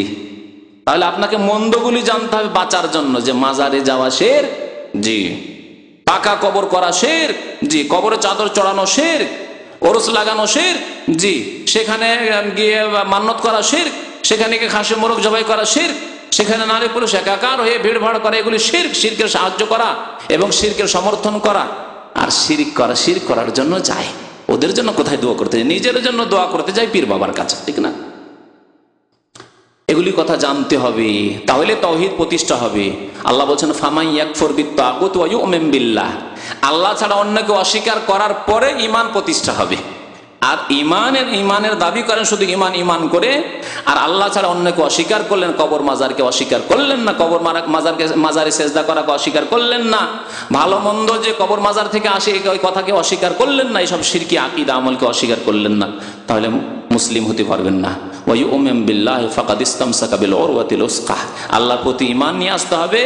তাহলে আপনাকে মন্দগুলি জানতে হবে বাঁচার জন্য, যে মাজারে যাওয়া শিরক, জি, পাকা কবর করা শিরক, জি, কবরে চাদর চড়ানো শিরক, ওরস লাগানো শিরক, জি, সেখানে গিয়ে মান্নত করা শিরক, সেখানে গিয়ে খাসি মোরগ জবাই করা শিরক, সেখানে নারী পুরুষ একাকার হয়ে ভিড় ভাড় করা, এগুলি শিরক। শিরকের সাহায্য করা এবং শিরকের সমর্থন করা। আর শিরক করার জন্য যায়, ওদের জন্য কোথায় দোয়া করতে যায়? নিজের জন্য দোয়া করতে যায় পীর বাবার কাছে, ঠিক না? এগুলি কথা জানতে হবে, তাহলে তাওহীদ প্রতিষ্ঠা হবে। আল্লাহ বলছেন ফামান ইয়াকফুর বিত্তাগুত ওয়া ইউমিন বিল্লাহ, আল্লাহ ছাড়া অন্যকে অস্বীকার করার পরে ঈমান প্রতিষ্ঠা হবে। আর ঈমানের দাবি করেন শুধু ঈমান করে, আর আল্লাহ ছাড়া অন্যকে অস্বীকার করলেন, কবর মাজারকে অস্বীকার করলেন না, কবর মাজারে সেজদা করাকে অস্বীকার করলেন না, ভালো মন্দ যে কবর মাজার থেকে আসে ওই কথাকে অস্বীকার করলেন না, এইসব শিরকি আকীদা আমলকে অস্বীকার করলেন না, তাহলে মুসলিম হতে পারবেন না। ওয়া ইউমিন বিল্লাহি ফাকাদ ইসতামসাকা বিল উরওয়াতিল উসকা, আল্লাহর প্রতি ঈমান নিয়ে আসতে হবে।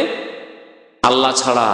আল্লাহ ছাড়া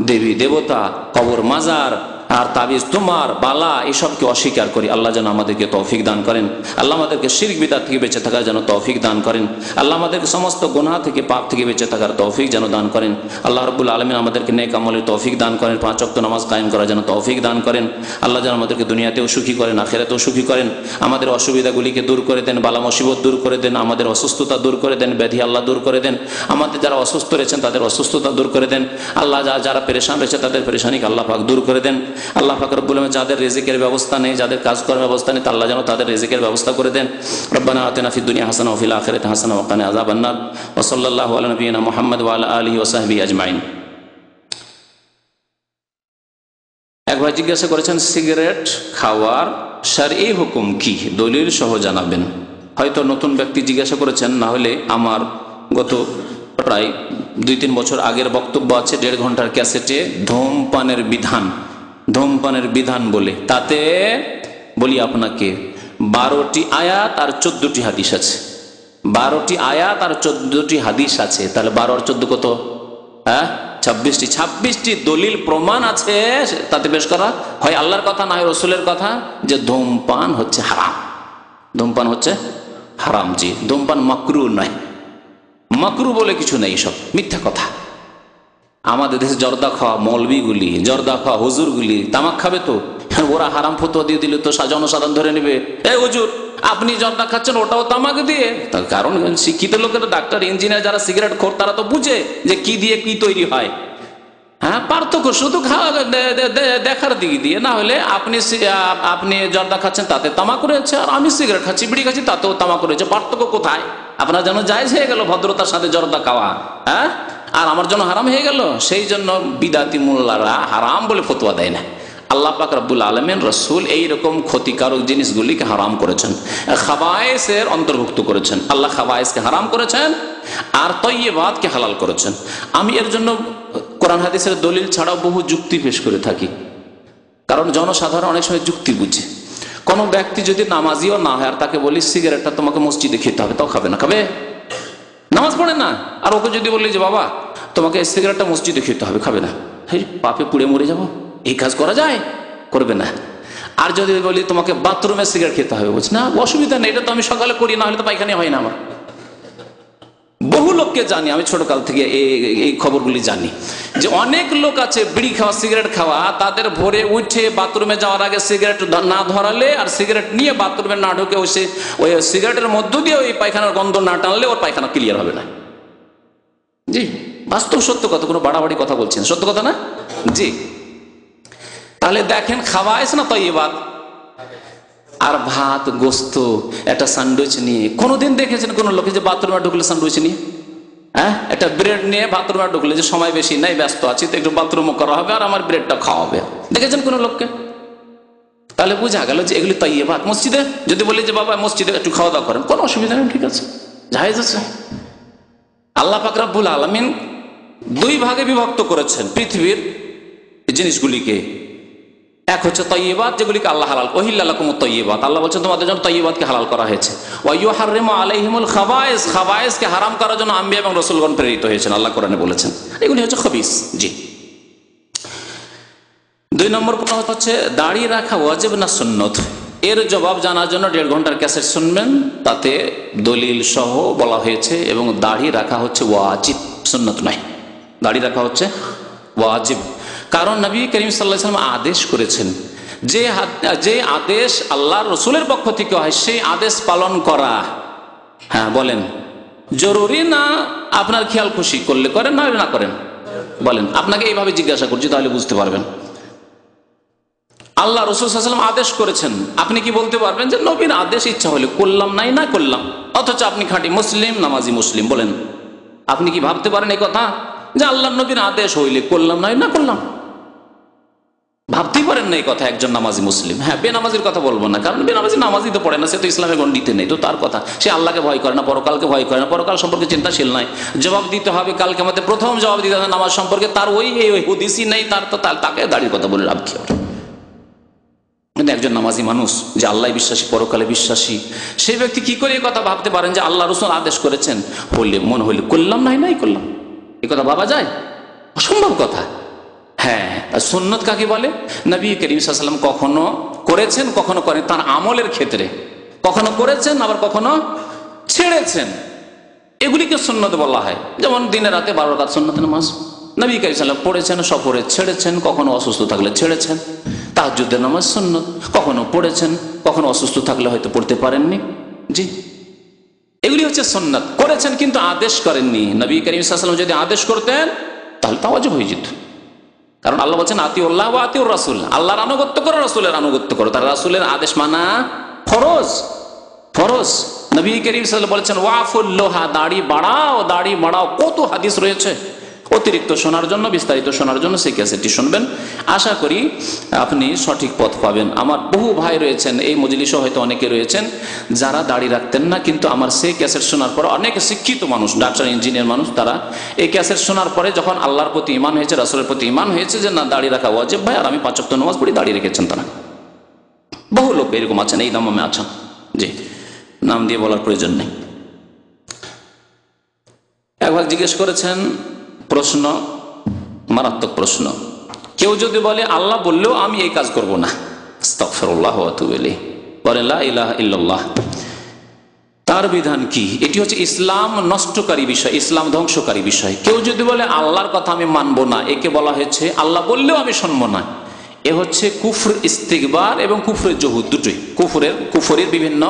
দেবী দেবতা, কবর মাজার আর তাবিজ তোমার বালা এসবকে অস্বীকার করি। আল্লাহ যেন আমাদেরকে তৌফিক দান করেন। আল্লাহ আমাদেরকে শিরক বিদআত থেকে বেঁচে থাকার যেন তৌফিক দান করেন। আল্লাহ আমাদেরকে সমস্ত গুনাহ থেকে পাপ থেকে বেঁচে থাকার তৌফিক যেন দান করেন। আল্লাহ রাব্বুল আলামিন আমাদেরকে নেক আমলের তৌফিক দান করেন, 5 ওয়াক্ত নামাজ কায়েম করার যেন তৌফিক দান করেন। আল্লাহ যেন আমাদেরকে দুনিয়াতেও সুখী করেন, আখিরাতেও সুখী করেন। আমাদের অসুবিধাগুলিকে দূর করে দেন, বালা মুসিবত দূর করে দেন, আমাদের অসুস্থতা দূর করে দেন, ব্যাধি আল্লাহ দূর করে দেন। আমাদের যারা অসুস্থ রয়েছেন তাদের অসুস্থতা দূর করে দেন। আল্লাহ যারা পেরেশান রয়েছে তাদের পেরেশানিকে আল্লাহ পাক দূর করে দেন। আল্লাহ পাক রব্বুল আলামিন যাদের রিজিকের ব্যবস্থা নেই, যাদের কাজ করার ব্যবস্থা নেই, আল্লাহ যেন তাদের রিজিকের ব্যবস্থা করে দেন। রব্বানা আতিনা ফিদ দুনিয়া হাসানাহ ওয়া ফিল আখিরাতি হাসানাহ ওয়া কিনা আযাবান নার। ওয়া সাল্লাল্লাহু আলা নাবিয়িনা মুহাম্মদ ওয়া আলা আলিহি ওয়া সাহবিহি আজমাইন। এক ভাই জিজ্ঞাসা করেছেন সিগারেট খাওয়ার শারঈ হুকুম কি, দলিল সহ জানাবেন। হয়তো নতুন ব্যক্তি জিজ্ঞাসা করেছেন, না হলে আমার গত প্রায় 2-3 বছর আগের বক্তব্য আছে 1.5 ঘন্টার ক্যাসেটে, ধূমপানের বিধান বলে, তাতে বলি আপনাকে 12টি আয়াত আর 14টি হাদিস আছে। 12টি আয়াত আর 14টি হাদিস আছে, তাহলে 12 আর 14 কত? 26টি দলিল প্রমাণ আছে তাতে পেশ করা হয় আল্লাহর কথা না হয় রাসূলের কথা, যে ধূমপান হচ্ছে হারাম, ধূমপান হচ্ছে হারাম। জি, ধূমপান মাকরুহ নয়, মাকরুহ বলে কিছু নেই, সব মিথ্যা কথা। আমাদের দেশে জর্দা খাওয়া মৌলবীগুলি, জর্দা খাওয়া হুজুরগুলি তামাক খাবে, তো ওরা হারাম ফতোয়া দিয়ে দিলে তো জনসাধারণ ধরে নেবে, এই হুজুর আপনি জর্দা খাচ্ছেন ওটাও তামাক দিয়ে। তার কারণ শিক্ষিত লোকেরা, ডাক্তার ইঞ্জিনিয়ার যারা সিগারেট খোর তারা তো বুঝে যে কি দিয়ে কি তৈরি হয়। হ্যাঁ, পার্থক্য শুধু খাওয়া দেখার দিক দিয়ে, না হলে আপনি জর্দা খাচ্ছেন তাতে তামাক রয়েছে, আর আমি সিগারেট খাচ্ছি বিড়ি খাচ্ছি তাতেও তামাক রয়েছে, পার্থক্য কোথায়? আপনার যেন জায়েজ হয়ে গেল ভদ্রতার সাথে জর্দা খাওয়া, হ্যাঁ, আর আমার জন্য হারাম হয়ে গেল। সেই জন্য বিদাতি মোল্লারা হারাম বলে ফতোয়া দেয় না। আল্লাহ পাক রব্বুল আলামিন, রাসূল এইরকম ক্ষতিকারক জিনিসগুলিকে হারাম করেছেন, খাবায়েসের অন্তর্ভুক্ত করেছেন। আল্লাহ খাবায়েসকে হারাম করেছেন আর তয়্যিবাতকে হালাল করেছেন। আমি এর জন্য কোরআন হাদিসের দলিল ছাড়াও বহু যুক্তি পেশ করে থাকি, কারণ জনসাধারণ অনেক সময় যুক্তি বুঝে। কোনো ব্যক্তি যদি নামাজিও না হয় আর তাকে বলি সিগারেটটা তোমাকে মসজিদে খেতে হবে, তাও খাবে না, খাবে? নামাজ পড়ে না, আর ওকে যদি বলি যে বাবা তোমাকে সিগারেটটা মসজিদে খেতে হবে, খাবে না। এই পাপে পুড়ে মরে যাবো, এই কাজ করা যায়? করবে না। আর যদি বলি তোমাকে বাথরুমে সিগারেট খেতে হবে, বলছে না অসুবিধা নেই, এটা তো আমি সকালে করি, না হলে তো পায়খানা হয় না আমার। বহু লোককে জানি আমি, ছোটকাল থেকে এই খবরগুলি জানি, যে অনেক লোক আছে বিড়ি খাওয়া সিগারেট খাওয়া, তাদের ভোরে উঠে বাথরুমে যাওয়ার আগে সিগারেট না ধরালে আর সিগারেট নিয়ে বাথরুমে না ঢুকে ওই সিগারেটের মধ্য দিয়ে ওই পায়খানার গন্ধ না টানলে ওর পায়খানা ক্লিয়ার হবে না। জি, বাস্তব সত্য কথা, কোনো বাড়াবাড়ি কথা বলছেন, সত্য কথা না? জি, তাহলে দেখেন খাওয়াইস না তয়্যিবাত। আর ভাত গোস্ত একটা স্যান্ডউইচ নিয়ে, কোনোদিন দেখেছেন কোন লোকে যে বাথরুমে ঢুকলে স্যান্ডউইচ নিয়ে, হ্যাঁ, একটা ব্রেড নিয়ে বাথরুমে ঢুকলে, যে সময় বেশি নাই ব্যস্ত আছি তো একটু বাথরুমও করা হবে আর আমার ব্রেডটা খাওয়া হবে, দেখেছেন কোন লোককে? তাহলে বোঝা গেল যে এগুলি তয়্যিবাত। মসজিদে যদি বলি যে বাবা মসজিদে একটু খাওয়া দাওয়া করেন, কোনো অসুবিধা নেই, ঠিক আছে, জায়েজ আছে। আল্লাহ পাক রব্বুল আলামিন 2 ভাগে বিভক্ত করেছেন পৃথিবীর জিনিসগুলিকে। এক হচ্ছে তয়্যিবাত, যেগুলিকে আল্লাহ হালাল, উহিল্লা লাকুমুত তয়্যিবাত, আল্লাহ বলছেন তোমাদের জন্য তয়্যিবাতকে হালাল করা হয়েছে। ওয়া ইউহাররিমু আলাইহিমুল খাবায়েস, খাবায়েসকে হারাম করার জন্য আম্বিয়া এবং রাসূলগণ প্রেরিত হয়েছেন, আল্লাহ কোরআনে বলেছেন। এগুলি হচ্ছে খবিস। জি। 2 নম্বর প্রশ্ন হচ্ছে দাড়ি রাখা ওয়াজিব না সুন্নত। এর জবাব জানার জন্য 1.5 ঘন্টার ক্যাসেট শুনবেন, তাতে দলিল সহ বলা হয়েছে। এবং দাড়ি রাখা হচ্ছে ওয়াজিব, সুন্নত নয়। দাড়ি রাখা হচ্ছে ওয়াজিব, কারণ নবী করিম সাল্লাল্লাহু আলাইহি ওয়াসাল্লাম আদেশ করেছেন যে আদেশ আল্লাহর রসুলের পক্ষ থেকে হয় সেই আদেশ পালন করা। হ্যাঁ বলেন, জরুরি না আপনার খেয়াল খুশি করলে করেন, না না করেন? বলেন, আপনাকে এইভাবে জিজ্ঞাসা করছি তাহলে বুঝতে পারবেন। আল্লাহ রসুল সাল্লাল্লাহু আলাইহি ওয়াসাল্লাম আদেশ করেছেন, আপনি কি বলতে পারবেন যে নবীর আদেশ ইচ্ছা হলে করলাম, নাই না করলাম? অথচ আপনি খাঁটি মুসলিম, নামাজি মুসলিম। বলেন, আপনি কি ভাবতে পারেন এই কথা যে আল্লাহ নবীর আদেশ হইলে করলাম, নাই না করলাম? ভাবতেই পারেন না এই কথা একজন নামাজি মুসলিম। হ্যাঁ, বেনামাজির কথা বলবো না, কারণ বেনামাজি নামাজই তো পড়ে না, সে তো ইসলামের গণ্ডিতে নেই, তো তার কথা। সে আল্লাহকে ভয় করে না, পরকালকে ভয় করে না, পরকাল সম্পর্কে চিন্তাশীল নাই। জবাব দিতে হবে কালকে, আমাদের প্রথম জবাব দিতে হবে নামাজ সম্পর্কে, তার ওই হুদিসই নেই, তাকে দাঁড়িয়ে কথা বলে লাভ কি হবে? কিন্তু একজন নামাজি মানুষ যে আল্লাহ বিশ্বাসী, পরকালে বিশ্বাসী, সেই ব্যক্তি কি করে এই কথা ভাবতে পারেন যে আল্লাহ রসুল আদেশ করেছেন, হইলে মন হইলে করলাম, নাই করলাম? এই কথা ভাবা যায়? অসম্ভব কথা। হ্যাঁ, সুন্নত কাকে বলে? নবী করিম সাল্লাল্লাহু আলাইহি ওয়াসাল্লাম কখনো করেছেন, কখনো করেন, তার আমলের ক্ষেত্রে কখনো করেছেন, আবার কখনো ছেড়েছেন, এগুলিকে সুন্নত বলা হয়। যেমন দিনে রাতে 12 রাকাত সুন্নত নামাজ নবী করিম সাল্লাল্লাহু আলাইহি ওয়াসাল্লাম পড়েছেন, সফরে ছেড়েছেন, কখনো অসুস্থ থাকলে ছেড়েছেন। তাহাজ্জুদের নামাজ সুন্নত, কখনো পড়েছেন, কখনো অসুস্থ থাকলে হয়তো পড়তে পারেননি। জি, এগুলি হচ্ছে সুন্নাত, করেছেন কিন্তু আদেশ করেননি। নবী করিম সাল্লাল্লাহু আলাইহি ওয়াসাল্লাম যদি আদেশ করতেন তাহলে তা ওয়াজিব হয়ে যেত, কারণ আল্লাহ বলছেন আতিউল্লাহ ওয়া আতিউর রাসূল, আল্লাহর আনুগত্য করো, রাসূলের আনুগত্য করো। তার রাসূলের আদেশ মানা ফরজ, ফরজ। নবী করিম সাল্লাল্লাহু আলাইহি ওয়াসাল্লাম বলেছেন ওয়াফুল লোহা, দাড়ি বাড়াও, দাড়ি বাড়াও। কত হাদিস রয়েছে। অতিরিক্ত শোনার জন্য, বিস্তারিত শোনার জন্য সেই ক্যাসেটটি শুনবেন, আশা করি আপনি সঠিক পথ পাবেন। আমার বহু ভাই রয়েছেন, এই মজলিসে হয়তো অনেকে রয়েছেন যারা দাড়ি রাখতেন না, কিন্তু আমার সেই ক্যাসেট শোনার পর অনেক শিক্ষিত মানুষ, ডাক্তার, ইঞ্জিনিয়ার মানুষ, তারা এই ক্যাসেট শোনার পরে যখন আল্লাহর প্রতি ঈমান হয়েছে, রাসূলের প্রতি ঈমান হয়েছে যে না দাড়ি রাখা ওয়াজিব ভাই, আর আমি 5 ওয়াক্ত নামাজ পড়ি, দাড়ি রেখেছেন তারা। বহু লোক এরকম আছেন, এই নামে আছেন। জি, নাম দিয়ে বলার প্রয়োজন নেই। একবার জিজ্ঞেস করেছেন, প্রশ্ন মারাত্মক প্রশ্ন, কেউ যদি বলে আল্লাহ বললেও আমি এই কাজ করব না, আস্তাগফিরুল্লাহ ওয়া আতুবু ইলাইহি, বলে লা ইলাহা ইল্লাল্লাহ, তার বিধান কি? এটি হচ্ছে ইসলাম নষ্টকারী বিষয়, ইসলাম ধ্বংসকারী বিষয়। কেউ যদি বলে আল্লাহর কথা আমি মানবো না, একে বলা হয়েছে আল্লাহ বললেও আমি শুনবো না। এ হচ্ছে কুফর ইস্তিগবার এবং কুফরের জহুদ, দুটোই। কুফরের বিভিন্ন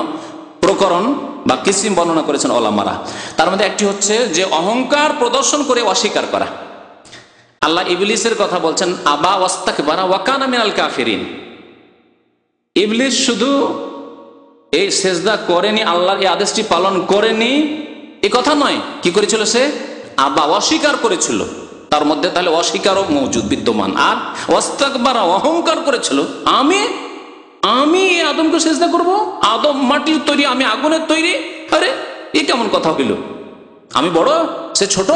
প্রকরণ বা কিসিম বর্ণনা করেছেন ওলামারা। তার মধ্যে একটি হচ্ছে যে অহংকার প্রদর্শন করে অস্বীকার করা। আল্লাহ ইবলিসের কথা বলছেন আবা ওয়াস্তাকবারা ওয়া কানা মিনাল কাফিরিন। ইবলিস শুধু এই সেজদা করেনি, আল্লাহর এই আদেশটি পালন করেনি এই কথা নয়, কি করেছিল? সে আবা, অস্বীকার করেছিল। তার মধ্যে তাহলে অস্বীকারও মৌজুদ, বিদ্যমান। আর ওয়াস্তাকবারা, অহংকার করেছিল, আমি আদমকে সেজদা করব, আদম মাটির তৈরি, আমি আগুনের তৈরি। আরে এ কেমন কথা হইল? আমি বড়, সে ছোট।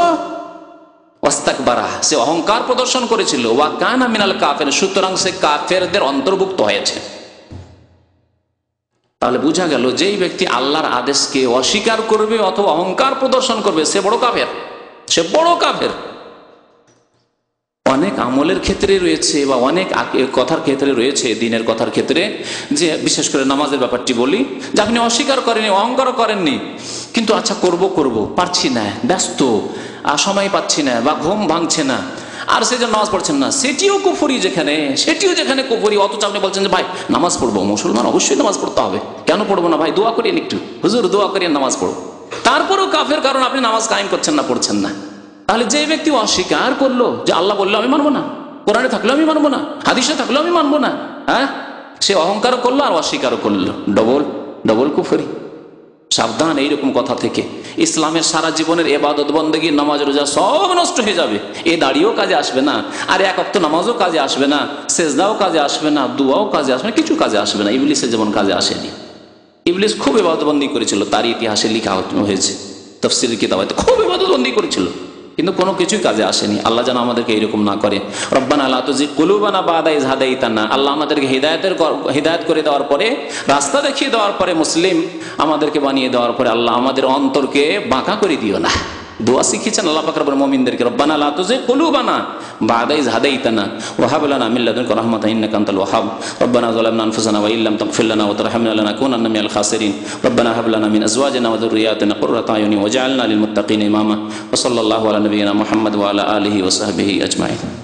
ওয়াস্তাকবারা, সে অহংকার প্রদর্শন করেছিল। ওয়া কানা মিনাল কাফির, সুতরাং সে কাফেরদের অন্তর্ভুক্ত হয়েছে। তাহলে বোঝা গেল যেই ব্যক্তি আল্লাহর আদেশকে অস্বীকার করবে অথবা অহংকার প্রদর্শন করবে, সে বড় কাফের, সে বড় কাফের। অনেক আমলের ক্ষেত্রে রয়েছে বা অনেক কথার ক্ষেত্রে রয়েছে, দিনের কথার ক্ষেত্রে, যে বিশেষ করে নামাজের ব্যাপারটি বলি, যে আপনি অস্বীকার করেননি, অহংকারও করেননি, কিন্তু আচ্ছা করব পারছি না, ব্যস্ত, আর সময় পাচ্ছি না, বা ঘুম ভাঙছে না, আর সেই জন্য নামাজ পড়ছেন না, সেটিও কুফরি, যেখানে কুফরি। অথচ আপনি বলছেন যে ভাই নামাজ পড়বো, মুসলমান অবশ্যই নামাজ পড়তে হবে, কেন পড়বো না ভাই, দোয়া করিয়েন একটু, হুজুর দোয়া করিয়েন নামাজ পড়ো, তারপরেও কাফের, কারণ আপনি নামাজ কায়েম করছেন না, পড়ছেন না। তাহলে যে ব্যক্তি অস্বীকার করলো যে আল্লাহ বললো আমি মানবো না, কোরআনে থাকলেও আমি মানবো না, হাদিসে থাকলেও আমি মানবো না, হ্যাঁ, সে অহংকার করলো আর অস্বীকারও করলো, ডবল কুফরি। সাবধান এইরকম কথা থেকে। ইসলামের সারা জীবনের ইবাদত বন্দেগী, নামাজ রোজা সব নষ্ট হয়ে যাবে। এ দাড়িও কাজে আসবে না, আর এক ওয়াক্ত নামাজও কাজে আসবে না, সেজদাও কাজে আসবে না, দুয়াও কাজে আসবে না, কিছু কাজে আসবে না। ইবলিসের যেমন কাজে আসেনি। ইবলিস খুব ইবাদতবন্দি করেছিল, তার ইতিহাসে লেখা হয়েছে, তাফসীরের কিতাবে খুব ইবাদতবন্দি করেছিল, কিন্তু কোনো কিছুই কাজে আসেনি। আল্লাহ যেন আমাদেরকে এইরকম না করে। রব্বানা লা তুযিগ কুলুবানা বাদা ইয হাদাইতানা, আল্লাহ আমাদেরকে হিদায়াত করে দেওয়ার পরে, রাস্তা দেখিয়ে দেওয়ার পরে, মুসলিম আমাদেরকে বানিয়ে দেওয়ার পরে, আল্লাহ আমাদের অন্তরকে বাঁকা করে দিও না, দোয়া শিখিয়েছেন আল্লাহ পাক রব্বুল মুমিনদেরকে, রব্বানা লা তুযিগ কুলুবানা বা'দা ইয হাদাইতানা ওয়া হাব লানা মিন লাদুনকা রাহমাতান ইন্নাকা আনতাল ওয়াহ্হাব রব্বানা যালামনা আনফুসানা ওয়া ইল্লাম তাগফির লানা ওয়া তারহামনা লানাকুনান্না মিনাল খাসিরিন রব্বানা হাব লানা মিন আজওয়াজিনা ওয়া যুররিয়্যাতিনা কুররাতা আয়ুনি ওয়াজ'আলনা লিল মুত্তাকিনা ইমামা ওয়া সাল্লাল্লাহু আলা নাবিয়িনা মুহাম্মদ ওয়া আলা আলিহি ওয়া সাহবিহি আজমাইন।